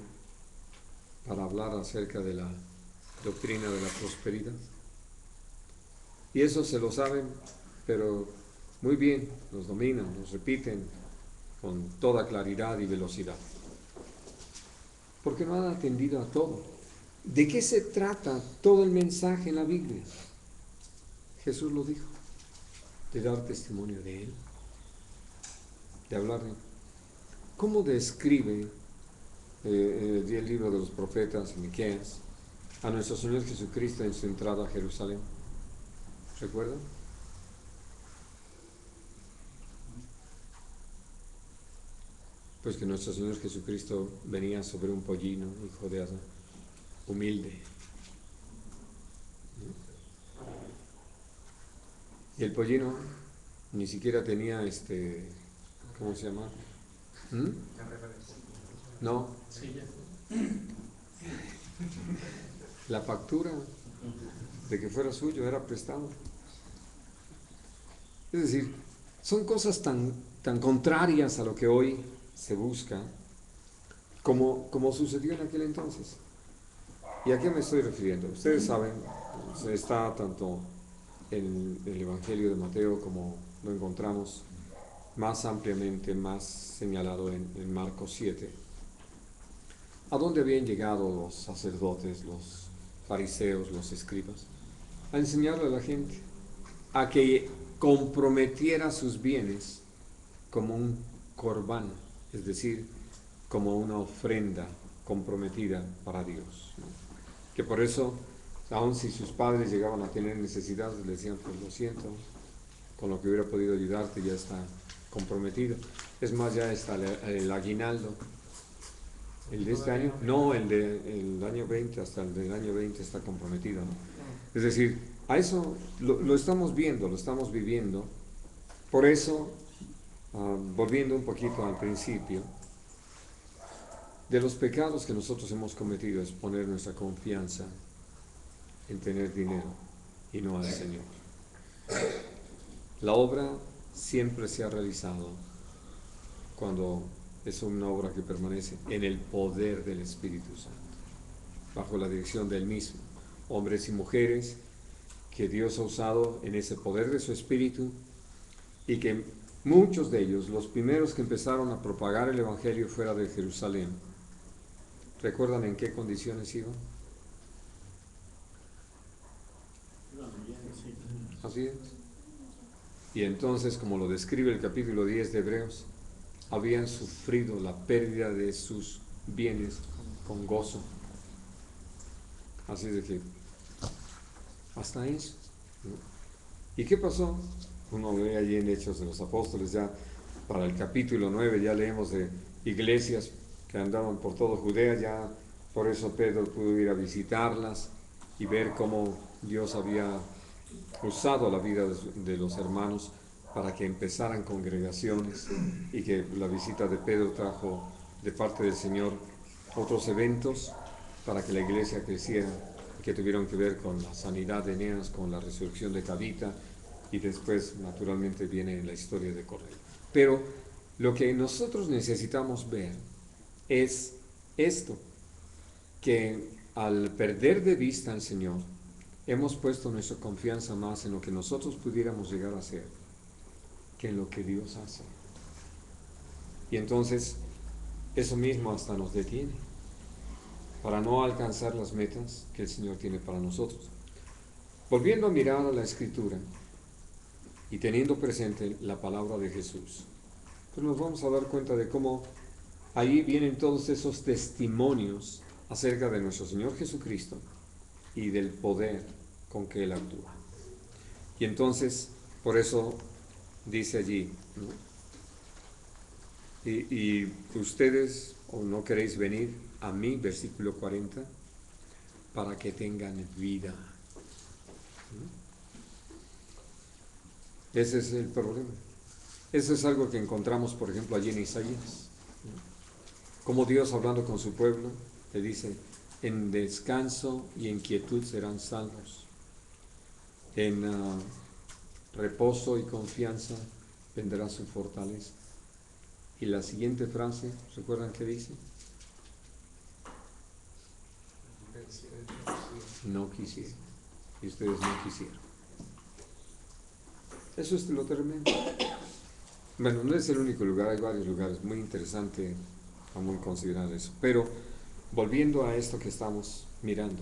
para hablar acerca de la doctrina de la prosperidad. Y eso se lo saben, pero muy bien, los dominan, los repiten con toda claridad y velocidad. Porque no han atendido a todo. ¿De qué se trata todo el mensaje en la Biblia? Jesús lo dijo, de dar testimonio de Él, de hablar de Él. ¿Cómo describe el libro de los profetas, Miqueas, a nuestro Señor Jesucristo en su entrada a Jerusalén? ¿Recuerdan? Pues que nuestro Señor Jesucristo venía sobre un pollino, hijo de Adán, humilde. Y el pollino ni siquiera tenía ¿cómo se llama? No. La factura de que fuera suyo era prestado. Es decir, son cosas tan contrarias a lo que hoy se busca, como sucedió en aquel entonces. ¿Y a qué me estoy refiriendo? Ustedes saben, está tanto en el Evangelio de Mateo como lo encontramos más ampliamente, más señalado en Marcos 7, a donde habían llegado los sacerdotes, los fariseos, los escribas, a enseñarle a la gente a que comprometiera sus bienes como un corbán, es decir, como una ofrenda comprometida para Dios, ¿no? Que por eso, aun si sus padres llegaban a tener necesidades, les decían, pues lo siento, con lo que hubiera podido ayudarte ya está comprometido. Es más, ya está el aguinaldo. ¿El de este año? No, el año 20, hasta el del año 20 está comprometido, ¿no? Es decir, a eso lo estamos viendo, lo estamos viviendo. Por eso, volviendo un poquito al principio, de los pecados que nosotros hemos cometido es poner nuestra confianza en tener dinero y no al Señor. La obra siempre se ha realizado cuando es una obra que permanece en el poder del Espíritu Santo, bajo la dirección del mismo, hombres y mujeres que Dios ha usado en ese poder de su Espíritu y que muchos de ellos, los primeros que empezaron a propagar el Evangelio fuera de Jerusalén, ¿recuerdan en qué condiciones iban? Así es. Y entonces, como lo describe el capítulo 10 de Hebreos, habían sufrido la pérdida de sus bienes con gozo. Así de que, hasta eso, ¿no? ¿Y qué pasó? Uno ve allí en Hechos de los Apóstoles, ya para el capítulo 9, ya leemos de iglesias que andaban por toda Judea, ya por eso Pedro pudo ir a visitarlas y ver cómo Dios había usado la vida de los hermanos para que empezaran congregaciones, y que la visita de Pedro trajo de parte del Señor otros eventos para que la iglesia creciera, que tuvieron que ver con la sanidad de Eneas, con la resurrección de Tabita, y después naturalmente viene la historia de Cornelio. Pero lo que nosotros necesitamos ver es esto, que al perder de vista al Señor, hemos puesto nuestra confianza más en lo que nosotros pudiéramos llegar a hacer que en lo que Dios hace. Y entonces eso mismo hasta nos detiene para no alcanzar las metas que el Señor tiene para nosotros. Volviendo a mirar a la Escritura y teniendo presente la palabra de Jesús, pues nos vamos a dar cuenta de cómo ahí vienen todos esos testimonios acerca de nuestro Señor Jesucristo y del poder con que Él actúa. Y entonces, por eso dice allí, ¿no? Y ustedes o no queréis venir a mí, versículo 40, para que tengan vida. ¿No? Ese es el problema. Eso es algo que encontramos, por ejemplo, allí en Isaías, ¿no? Como Dios, hablando con su pueblo, le dice: en descanso y en quietud serán salvos. En reposo y confianza vendrá su fortaleza. Y la siguiente frase, ¿recuerdan qué dice? No quisiera. Y ustedes no quisieron. Eso es lo tremendo. Bueno, no es el único lugar, hay varios lugares. Muy interesante, vamos a considerar eso. Pero volviendo a esto que estamos mirando,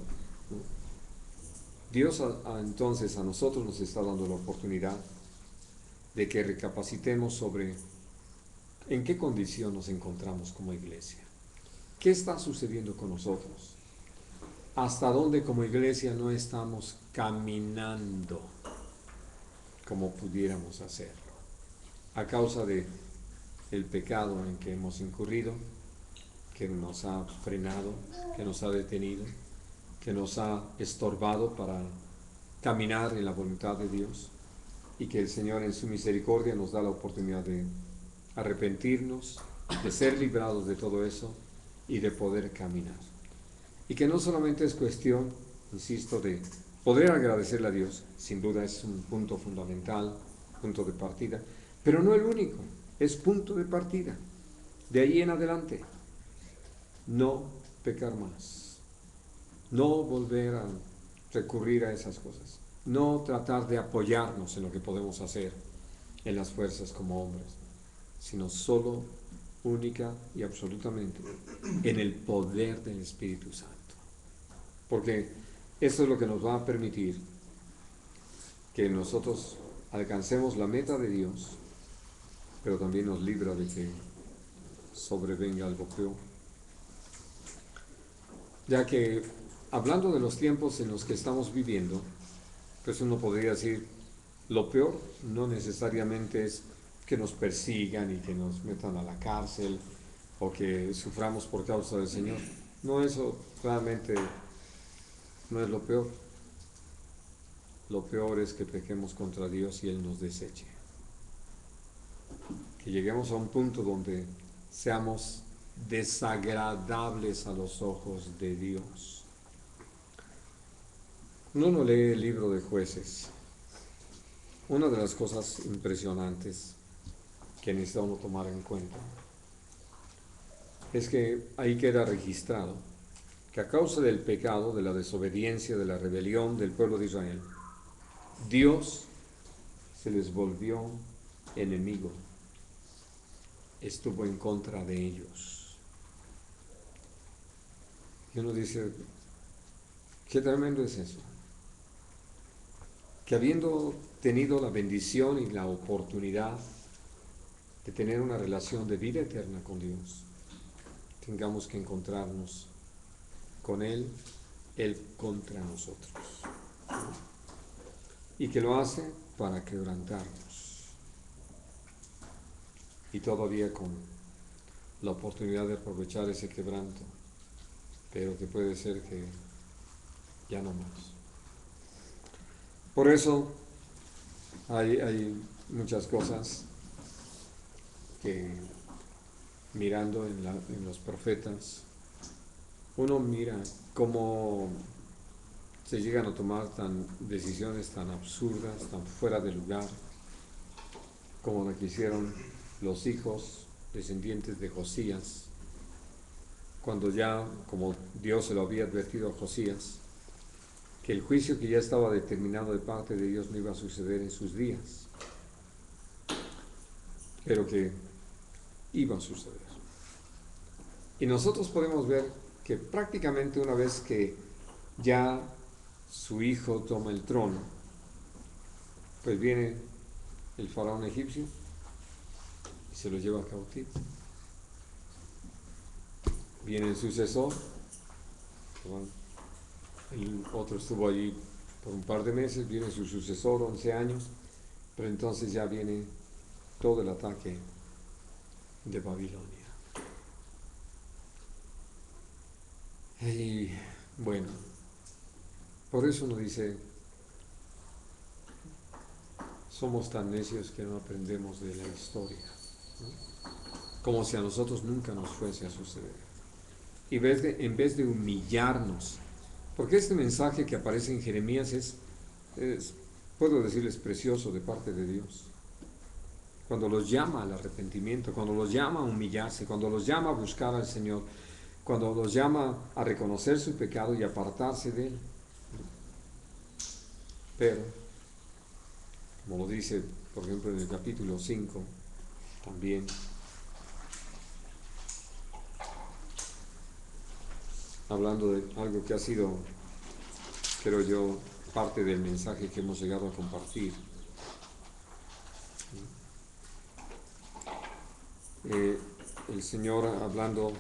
¿no? Dios entonces a nosotros nos está dando la oportunidad de que recapacitemos sobre en qué condición nos encontramos como iglesia. ¿Qué está sucediendo con nosotros? ¿Hasta dónde como iglesia no estamos caminando como pudiéramos hacerlo? A causa de el pecado en que hemos incurrido, que nos ha frenado, que nos ha detenido, que nos ha estorbado para caminar en la voluntad de Dios, y que el Señor en su misericordia nos da la oportunidad de arrepentirnos, de ser librados de todo eso y de poder caminar. Y que no solamente es cuestión, insisto, de poder agradecerle a Dios, sin duda es un punto fundamental, punto de partida, pero no el único, es punto de partida. De ahí en adelante, no pecar más, no volver a recurrir a esas cosas, no tratar de apoyarnos en lo que podemos hacer en las fuerzas como hombres, sino solo, única y absolutamente en el poder del Espíritu Santo. Porque eso es lo que nos va a permitir que nosotros alcancemos la meta de Dios, pero también nos libra de que sobrevenga algo peor. Ya que, hablando de los tiempos en los que estamos viviendo, pues uno podría decir, lo peor no necesariamente es que nos persigan y que nos metan a la cárcel o que suframos por causa del Señor. No, eso realmente no es lo peor. Lo peor es que pequemos contra Dios y Él nos deseche. Que lleguemos a un punto donde seamos desagradables a los ojos de Dios. Uno lee el libro de Jueces. Una de las cosas impresionantes que necesita uno tomar en cuenta es que ahí queda registrado que a causa del pecado, de la desobediencia, de la rebelión del pueblo de Israel, Dios se les volvió enemigo estuvo en contra de ellos. Y uno dice, qué tremendo es eso. Que habiendo tenido la bendición y la oportunidad de tener una relación de vida eterna con Dios, tengamos que encontrarnos con Él contra nosotros. Y que lo hace para quebrantarnos. Y todavía con la oportunidad de aprovechar ese quebranto, pero que puede ser que ya no más. Por eso hay muchas cosas que mirando en los profetas, uno mira cómo se llegan a tomar decisiones tan absurdas, tan fuera de lugar, como la que hicieron los hijos descendientes de Josías, cuando ya, como Dios se lo había advertido a Josías, que el juicio que ya estaba determinado de parte de Dios no iba a suceder en sus días, pero que iba a suceder. Y nosotros podemos ver que prácticamente una vez que ya su hijo toma el trono, pues viene el faraón egipcio y se lo lleva cautivo. Viene el sucesor, el otro estuvo allí por un par de meses, viene su sucesor, 11 años, pero entonces ya viene todo el ataque de Babilonia. Y bueno, por eso uno dice, somos tan necios que no aprendemos de la historia, ¿no? Como si a nosotros nunca nos fuese a suceder. Y en vez de humillarnos, porque este mensaje que aparece en Jeremías es, puedo decirles, precioso de parte de Dios. Cuando los llama al arrepentimiento, cuando los llama a humillarse, cuando los llama a buscar al Señor, cuando los llama a reconocer su pecado y apartarse de Él. Pero, como lo dice, por ejemplo, en el capítulo 5, también, hablando de algo que ha sido, creo yo, parte del mensaje que hemos llegado a compartir. El Señor hablando,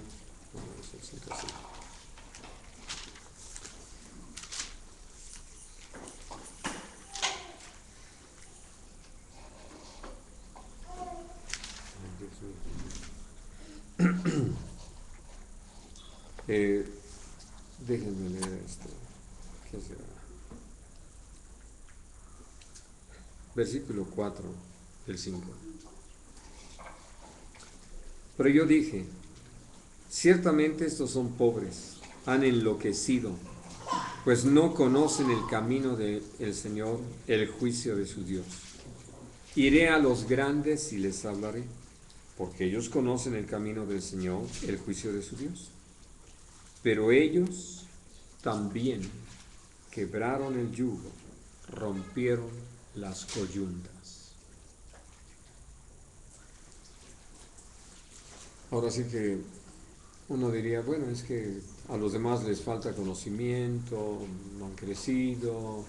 déjenme leer esto. ¿Qué será? Versículo 4 del 5. Pero yo dije, ciertamente estos son pobres, han enloquecido, pues no conocen el camino del Señor, el juicio de su Dios. Iré a los grandes y les hablaré, porque ellos conocen el camino del Señor, el juicio de su Dios. Pero ellos también quebraron el yugo, rompieron las coyundas. Ahora sí que uno diría, bueno, es que a los demás les falta conocimiento, no han crecido,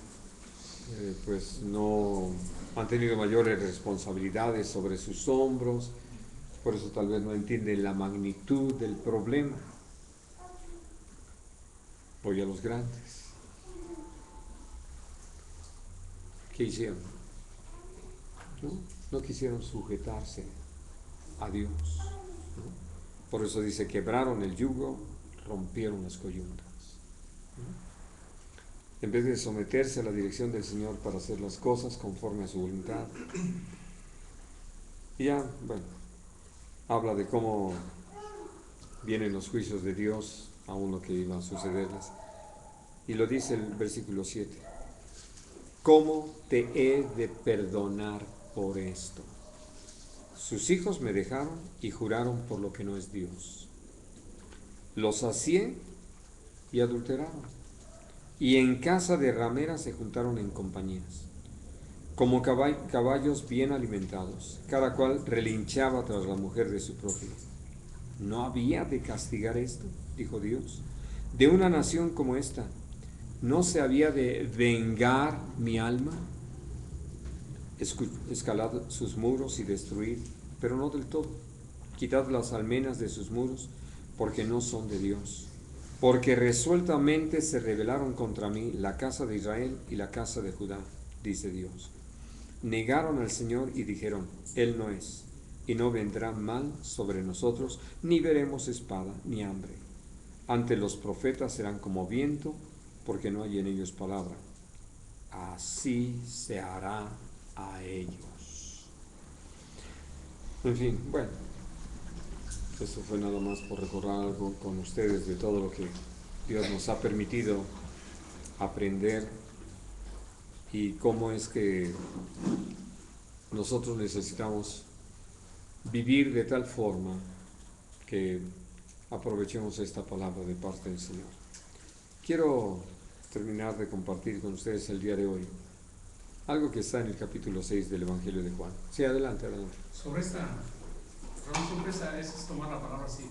pues no han tenido mayores responsabilidades sobre sus hombros, por eso tal vez no entienden la magnitud del problema. Voy a los grandes. ¿Qué hicieron? No quisieron sujetarse a Dios, ¿no? Por eso dice, quebraron el yugo, rompieron las coyundas, ¿no? En vez de someterse a la dirección del Señor para hacer las cosas conforme a su voluntad. Y ya, bueno, habla de cómo vienen los juicios de Dios aún lo que iba a sucederles. Y lo dice el versículo 7. ¿Cómo te he de perdonar por esto? Sus hijos me dejaron y juraron por lo que no es Dios. Los sacié y adulteraron. Y en casa de rameras se juntaron en compañías. como caballos bien alimentados, cada cual relinchaba tras la mujer de su prójimo. ¿No había de castigar esto? Dijo Dios. De una nación como esta, ¿no se había de vengar mi alma? Escalad sus muros y destruid, pero no del todo. Quitad las almenas de sus muros, porque no son de Dios. Porque resueltamente se rebelaron contra mí la casa de Israel y la casa de Judá, dice Dios. Negaron al Señor y dijeron, Él no es, y no vendrá mal sobre nosotros, ni veremos espada ni hambre. Ante los profetas serán como viento, porque no hay en ellos palabra. Así se hará a ellos. En fin, bueno, esto fue nada más por recordar algo con ustedes de todo lo que Dios nos ha permitido aprender y cómo es que nosotros necesitamos vivir de tal forma que aprovechemos esta palabra de parte del Señor. Quiero terminar de compartir con ustedes el día de hoy algo que está en el capítulo 6 del Evangelio de Juan. Sí, adelante. Sobre esta, siempre es tomar la palabra así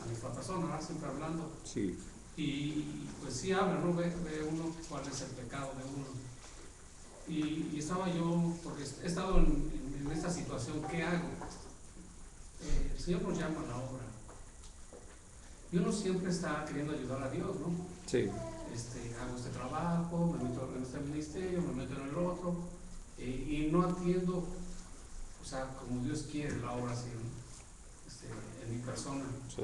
a nuestra persona, ¿verdad? Siempre hablando. Sí. Y pues sí habla, ¿no? Ve uno cuál es el pecado de uno. Y estaba yo, porque he estado en esta situación, ¿qué hago? El Señor nos llama a la obra. Y uno siempre está queriendo ayudar a Dios, ¿no? Sí. Hago este trabajo, me meto en este ministerio, me meto en el otro, y no atiendo, o sea, como Dios quiere la obra así, ¿no? En mi persona. Sí.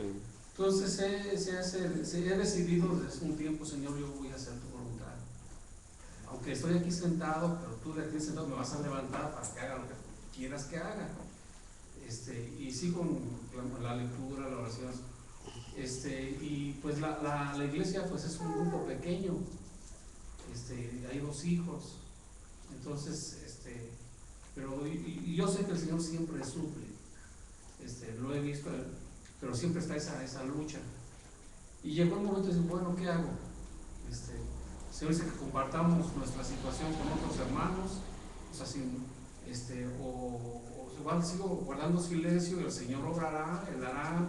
Entonces he decidido desde un tiempo, Señor, yo voy a hacer tu voluntad. Aunque estoy aquí sentado, pero tú de aquí sentado me vas a levantar para que haga lo que quieras que haga. Y sí con la lectura, la oración. Y pues la iglesia pues es un grupo pequeño. Hay 2 hijos. Entonces, pero y yo sé que el Señor siempre suple. Lo he visto, pero siempre está esa lucha. Y llegó el momento de decir, bueno, ¿qué hago? El Señor dice que compartamos nuestra situación con otros hermanos, o sea, o igual sigo guardando silencio y el Señor obrará, Él hará,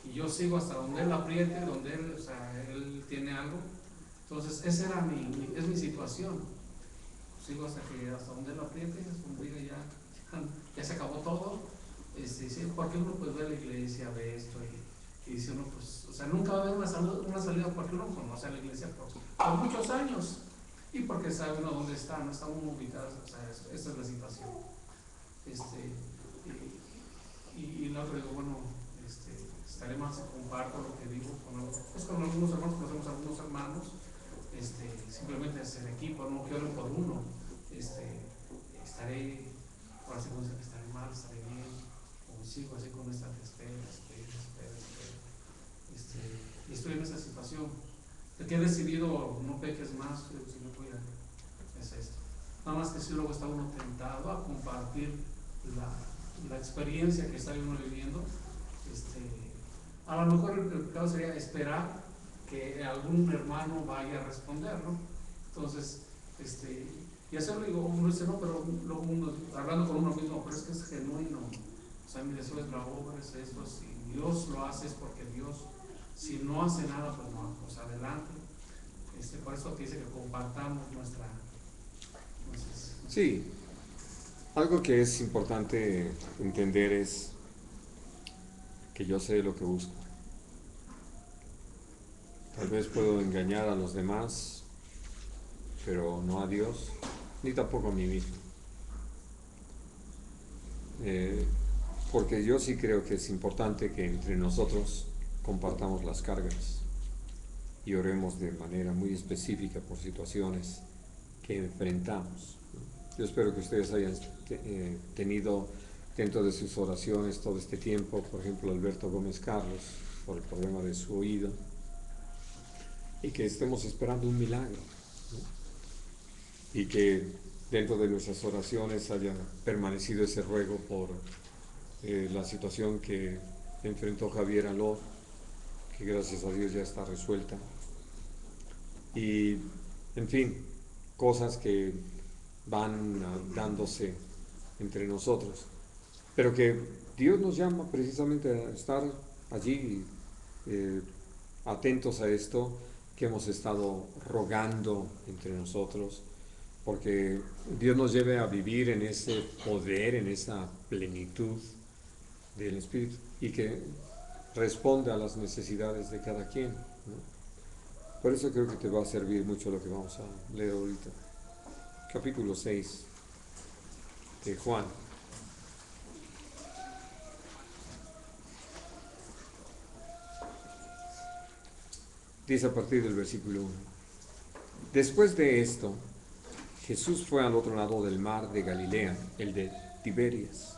y yo sigo hasta donde Él apriete, donde Él, o sea, Él tiene algo. Entonces, esa es mi situación. Sigo hasta donde Él apriete, hasta donde diga ya se acabó todo. Sí, porque uno pues ve la iglesia, ve esto y dice uno, pues, o sea, nunca va a haber una salida porque uno conoce a la iglesia por muchos años y porque sabe uno dónde está, no estamos ubicados, o sea, esta es la situación. Y el otro digo, bueno, estaré más, comparto lo que digo con algunos hermanos, conocemos a algunos hermanos, simplemente es el equipo, no que oren por uno, estaré, ahora sí que estaré mal, estaré bien, o sigo así con esta espera. Y estoy en esa situación, de que he decidido no peques más, si no voy a, es esto. Nada más que si luego está uno tentado a compartir la experiencia que está uno viviendo, a lo mejor el caso sería esperar que algún hermano vaya a responder, ¿no? Entonces, y hacerlo, digo, uno dice, no, pero luego uno, hablando con uno mismo, pero es que es genuino, o sea, mi deseo es la obra, es esto, si Dios lo hace es porque Dios, si no hace nada, pues no, pues adelante. Por eso te dice que compartamos nuestras. Sí, algo que es importante entender es que yo sé lo que busco. Tal vez puedo engañar a los demás, pero no a Dios, ni tampoco a mí mismo. Porque yo sí creo que es importante que entre nosotros compartamos las cargas y oremos de manera muy específica por situaciones que enfrentamos. Yo espero que ustedes hayan tenido dentro de sus oraciones todo este tiempo, por ejemplo, Alberto Gómez Carlos, por el problema de su oído, y que estemos esperando un milagro, ¿no? Y que dentro de nuestras oraciones haya permanecido ese ruego por la situación que enfrentó Javier Aló, que gracias a Dios ya está resuelta. Y, en fin, cosas que van dándose entre nosotros. Pero que Dios nos llama precisamente a estar allí atentos a esto que hemos estado rogando entre nosotros, porque Dios nos lleve a vivir en ese poder, en esa plenitud del Espíritu, y que responda a las necesidades de cada quien, ¿no? Por eso creo que te va a servir mucho lo que vamos a leer ahorita. Capítulo 6 de Juan. Dice a partir del versículo 1. Después de esto, Jesús fue al otro lado del mar de Galilea, el de Tiberias,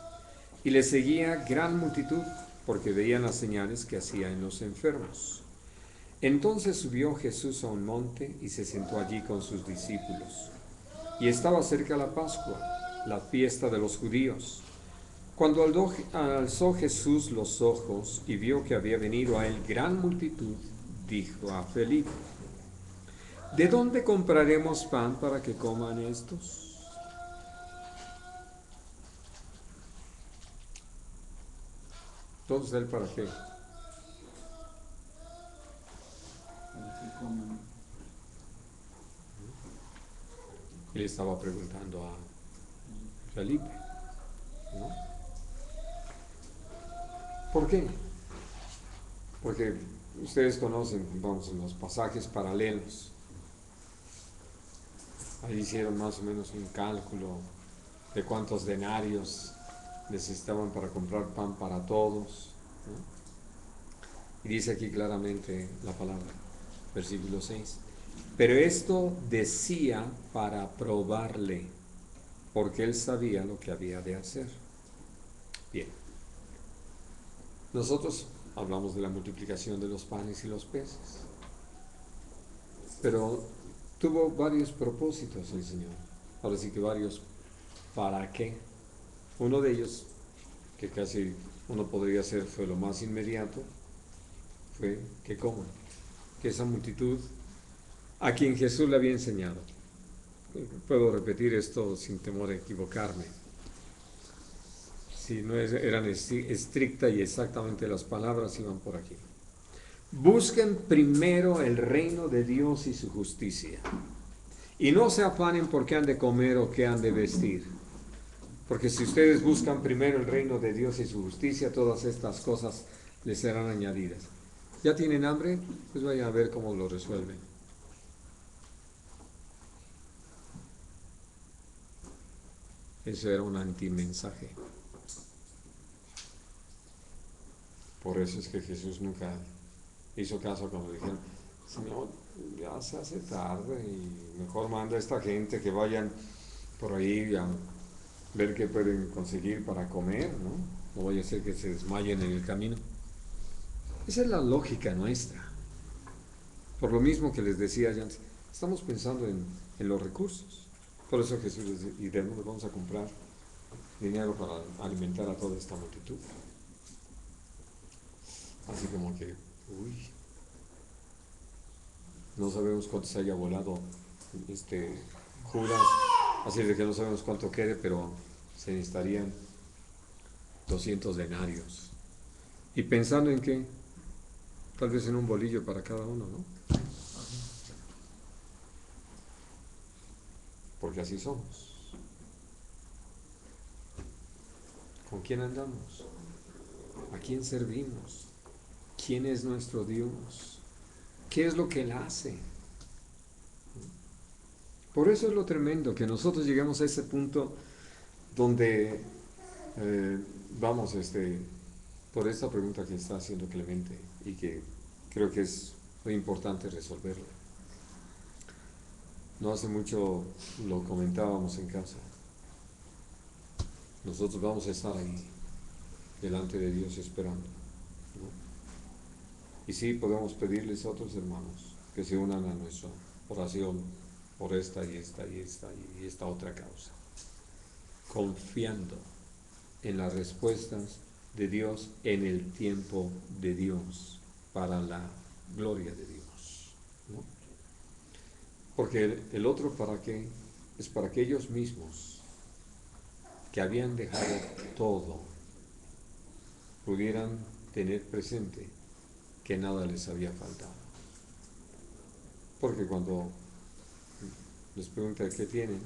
y le seguía gran multitud, porque veían las señales que hacía en los enfermos. Entonces subió Jesús a un monte y se sentó allí con sus discípulos. Y estaba cerca la Pascua, la fiesta de los judíos. Cuando alzó Jesús los ojos y vio que había venido a él gran multitud, dijo a Felipe: ¿de dónde compraremos pan para que coman estos? Entonces, ¿él para qué? Él estaba preguntando a Felipe, ¿no? ¿Por qué? Porque ustedes conocen, vamos, los pasajes paralelos. Ahí hicieron más o menos un cálculo de cuántos denarios necesitaban para comprar pan para todos, ¿no? Y dice aquí claramente la palabra, versículo 6. Pero esto decía para probarle, porque él sabía lo que había de hacer. Bien. Nosotros hablamos de la multiplicación de los panes y los peces, pero tuvo varios propósitos el Señor. Ahora sí que varios para qué. Uno de ellos, que casi uno podría hacer, fue lo más inmediato, fue que coman, que esa multitud a quien Jesús le había enseñado. Puedo repetir esto sin temor a equivocarme. Si no eran estrictas y exactamente las palabras, iban por aquí. Busquen primero el reino de Dios y su justicia, y no se afanen por qué han de comer o qué han de vestir, porque si ustedes buscan primero el reino de Dios y su justicia, todas estas cosas les serán añadidas. ¿Ya tienen hambre? Pues vayan a ver cómo lo resuelven. Eso era un antimensaje. Por eso es que Jesús nunca hizo caso cuando dijeron: Señor, ya se hace tarde y mejor manda a esta gente que vayan por ahí a ver qué pueden conseguir para comer, ¿no? No vaya a ser que se desmayen en el camino. Esa es la lógica nuestra. Por lo mismo que les decía ya antes, estamos pensando en los recursos. Por eso Jesús les dice: ¿y de dónde vamos a comprar dinero para alimentar a toda esta multitud? Así como que, no sabemos cuánto se haya volado Judas, así de que no sabemos cuánto quede, pero se necesitarían 200 denarios. Y pensando en qué, tal vez en un bolillo para cada uno, ¿no? Porque así somos. ¿Con quién andamos? ¿A quién servimos? ¿Quién es nuestro Dios? ¿Qué es lo que Él hace? Por eso es lo tremendo, que nosotros llegamos a ese punto donde vamos, por esta pregunta que está haciendo Clemente, y que creo que es muy importante resolverla. No hace mucho lo comentábamos en casa. Nosotros vamos a estar ahí, delante de Dios, esperando, ¿no? Y sí, podemos pedirles a otros hermanos que se unan a nuestra oración por esta y esta otra causa, confiando en las respuestas de Dios en el tiempo de Dios, para la gloria de Dios, ¿no? Porque el otro para qué es para que ellos mismos, que habían dejado todo, pudieran tener presente que nada les había faltado. Porque cuando les pregunta qué tienen,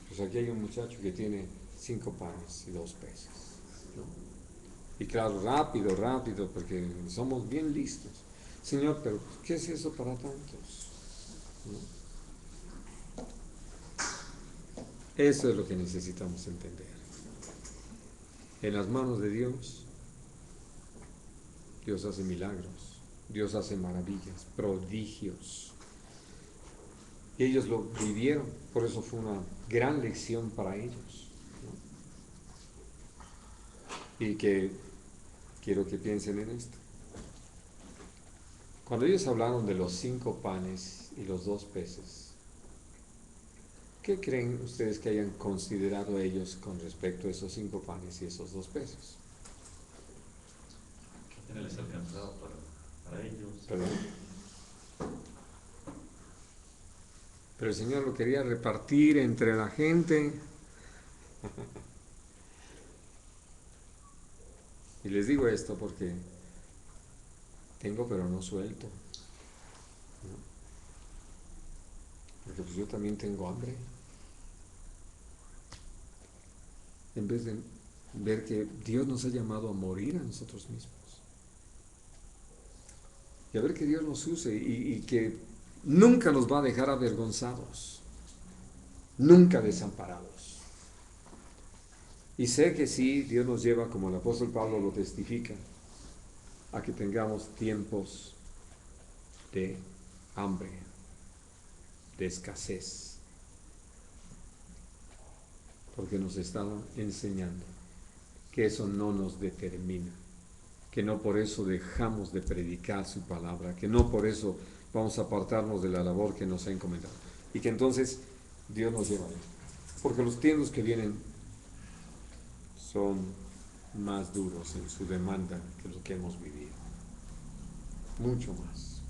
pues aquí hay un muchacho que tiene 5 panes y 2 peces, ¿no? Y claro, rápido, porque somos bien listos. Señor, pero ¿qué es eso para tantos? ¿No? Eso es lo que necesitamos entender. En las manos de Dios, Dios hace milagros, Dios hace maravillas, prodigios. Y ellos lo vivieron, por eso fue una gran lección para ellos, ¿no? Y que quiero que piensen en esto. Cuando ellos hablaron de los 5 panes y los 2 peces, ¿qué creen ustedes que hayan considerado ellos con respecto a esos 5 panes y esos 2 peces? Que les alcanzaba para ellos. Perdón. Pero el Señor lo quería repartir entre la gente. Y les digo esto porque tengo pero no suelto, ¿no? Porque pues yo también tengo hambre. En vez de ver que Dios nos ha llamado a morir a nosotros mismos. Y a ver que Dios nos use y que nunca nos va a dejar avergonzados, nunca desamparados. Y sé que sí, Dios nos lleva, como el apóstol Pablo lo testifica, a que tengamos tiempos de hambre, de escasez, porque nos está enseñando que eso no nos determina, que no por eso dejamos de predicar su palabra, que no por eso vamos a apartarnos de la labor que nos ha encomendado, y que entonces Dios nos lleva a él. Porque los tiempos que vienen son más duros en su demanda que lo que hemos vivido, mucho más.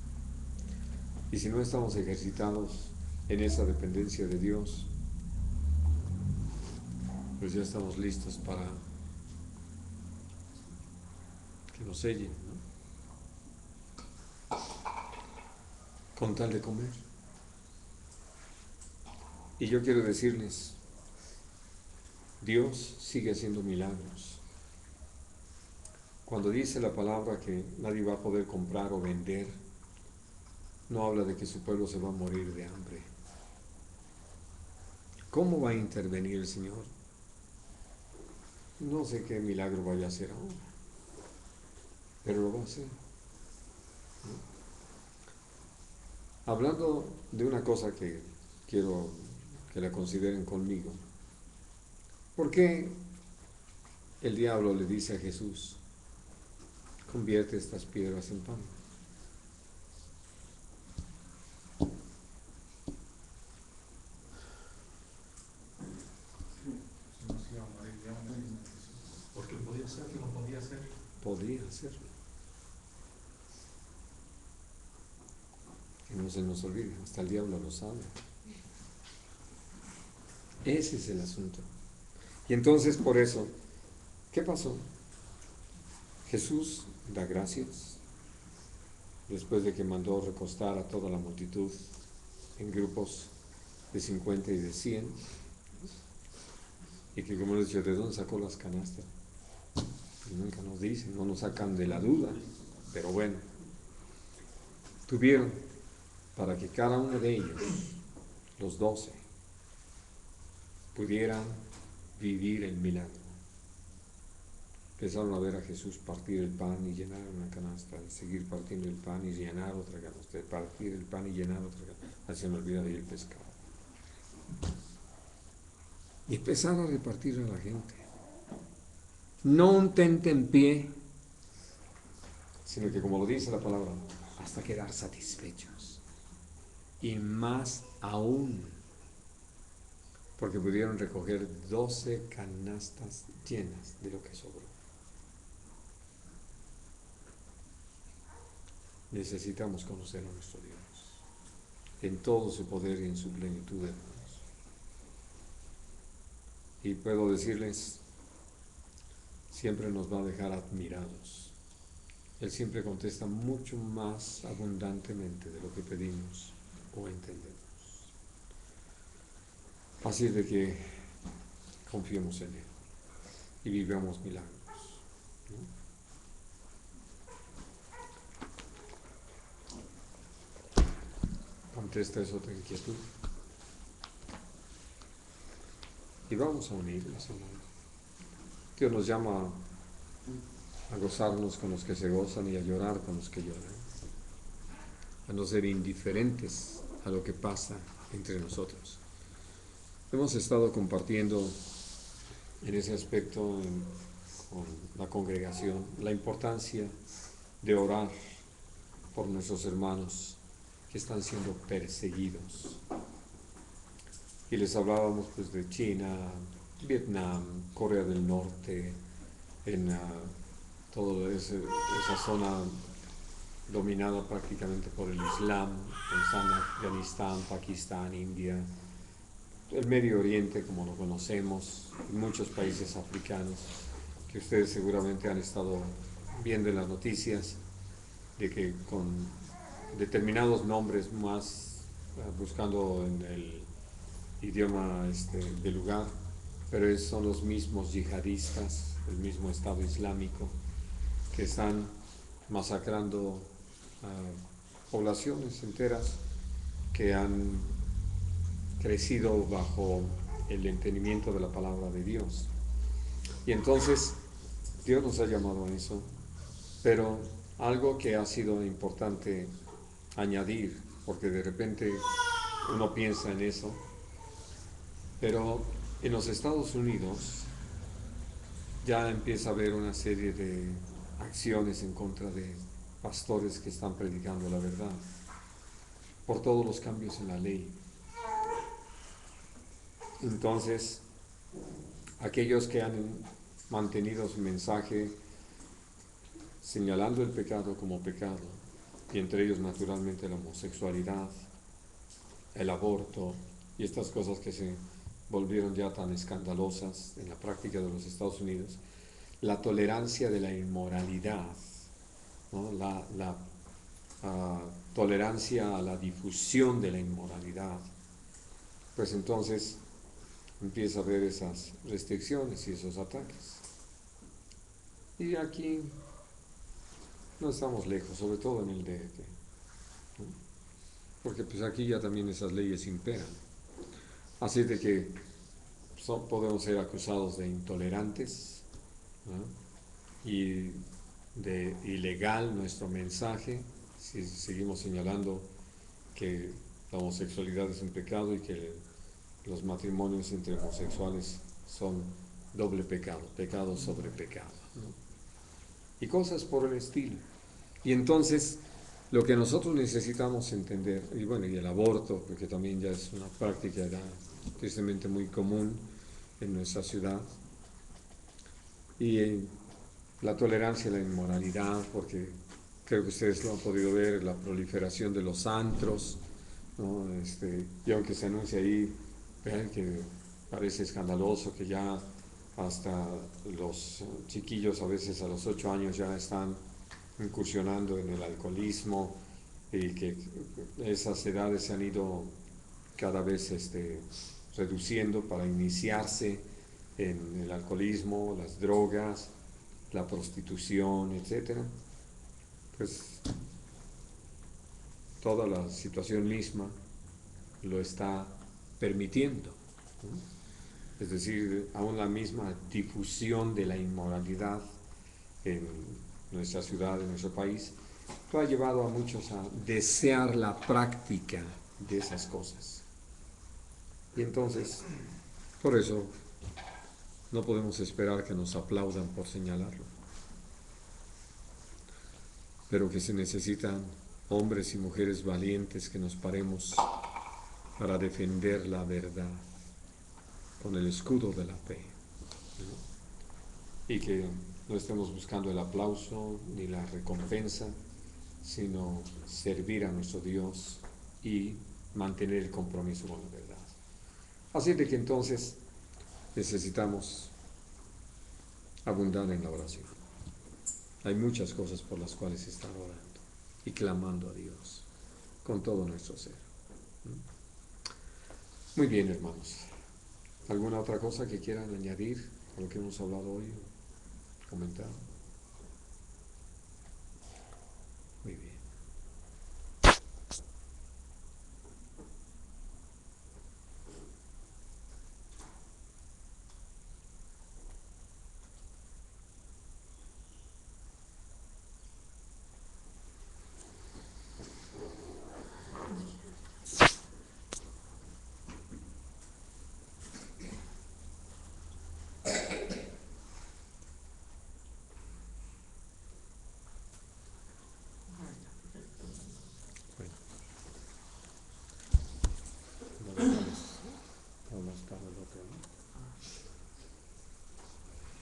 Y si no estamos ejercitados en esa dependencia de Dios, pues ya estamos listos para que nos sellen, ¿no? Con tal de comer. Y yo quiero decirles, Dios sigue haciendo milagros. Cuando dice la palabra que nadie va a poder comprar o vender, no habla de que su pueblo se va a morir de hambre. ¿Cómo va a intervenir el Señor? No sé qué milagro vaya a hacer ahora, pero lo va a hacer, ¿no? Hablando de una cosa que quiero que la consideren conmigo. ¿Por qué el diablo le dice a Jesús, convierte estas piedras en pan? Porque podía hacerlo, no podía hacerlo. Podría hacerlo. Que no se nos olvide, hasta el diablo lo sabe. Ese es el asunto. Y entonces por eso, ¿qué pasó? Jesús da gracias después de que mandó recostar a toda la multitud en grupos de 50 y de 100, y que, como les dicho, ¿de dónde sacó las canastas? Y nunca nos dicen, no nos sacan de la duda, pero bueno, tuvieron para que cada uno de ellos, los 12, pudieran vivir el milagro. Empezaron a ver a Jesús partir el pan y llenar una canasta, seguir partiendo el pan y llenar otra canasta, partir el pan y llenar otra canasta, así se me olvida de ir el pescado. Y empezar a repartir a la gente. No un tentempié, sino que, como lo dice la palabra, hasta quedar satisfechos. Y más aún, porque pudieron recoger 12 canastas llenas de lo que sobró. Necesitamos conocer a nuestro Dios en todo su poder y en su plenitud, hermanos. Y puedo decirles, siempre nos va a dejar admirados. Él siempre contesta mucho más abundantemente de lo que pedimos o entendemos. Así es de que confiemos en Él y vivamos milagros, ¿no? Contesta eso tu inquietud. Y vamos a unirnos, hermano. Dios nos llama a gozarnos con los que se gozan y a llorar con los que lloran, a no ser indiferentes a lo que pasa entre nosotros. Hemos estado compartiendo en ese aspecto con la congregación la importancia de orar por nuestros hermanos que están siendo perseguidos. Y les hablábamos pues de China, Vietnam, Corea del Norte, en toda esa zona dominada prácticamente por el Islam, en Afganistán, Pakistán, India, el Medio Oriente como lo conocemos, y muchos países africanos que ustedes seguramente han estado viendo en las noticias, de que con determinados nombres más, buscando en el idioma del lugar, pero son los mismos yihadistas, el mismo Estado Islámico, que están masacrando poblaciones enteras que han crecido bajo el entendimiento de la palabra de Dios. Y entonces Dios nos ha llamado a eso, pero algo que ha sido importante añadir, porque de repente uno piensa en eso, pero en los Estados Unidos ya empieza a haber una serie de acciones en contra de pastores que están predicando la verdad, por todos los cambios en la ley. Entonces, aquellos que han mantenido su mensaje señalando el pecado como pecado, y entre ellos naturalmente la homosexualidad, el aborto y estas cosas que se volvieron ya tan escandalosas en la práctica de los Estados Unidos, la tolerancia de la inmoralidad, ¿no? la tolerancia a la difusión de la inmoralidad, pues entonces empieza a haber esas restricciones y esos ataques. Y aquí no estamos lejos, sobre todo en el DF, ¿no? Porque pues aquí ya también esas leyes imperan. Así de que podemos ser acusados de intolerantes, ¿no? Y de ilegal nuestro mensaje, si seguimos señalando que la homosexualidad es un pecado y que los matrimonios entre homosexuales son doble pecado, pecado sobre pecado, ¿no? Y cosas por el estilo. Y entonces lo que nosotros necesitamos entender, y bueno, y el aborto, porque también ya es una práctica ya tristemente muy común en nuestra ciudad, y la tolerancia a la inmoralidad, porque creo que ustedes lo han podido ver, la proliferación de los antros, ¿no? Y aunque se anuncia ahí, vean que parece escandaloso que ya hasta los chiquillos a veces a los 8 años ya están incursionando en el alcoholismo, y que esas edades se han ido cada vez reduciendo para iniciarse en el alcoholismo, las drogas, la prostitución, etcétera. Pues toda la situación misma lo está permitiendo, ¿no? Es decir, aún la misma difusión de la inmoralidad en nuestra ciudad, en nuestro país, lo ha llevado a muchos a desear la práctica de esas cosas. Y entonces, por eso, no podemos esperar que nos aplaudan por señalarlo, pero que se necesitan hombres y mujeres valientes que nos paremos para defender la verdad con el escudo de la fe, ¿no? Y que no estemos buscando el aplauso ni la recompensa, sino servir a nuestro Dios y mantener el compromiso con la verdad. Así de que entonces necesitamos abundar en la oración. Hay muchas cosas por las cuales estar orando y clamando a Dios con todo nuestro ser. Muy bien, hermanos. ¿Alguna otra cosa que quieran añadir a lo que hemos hablado hoy? ¿Comentar?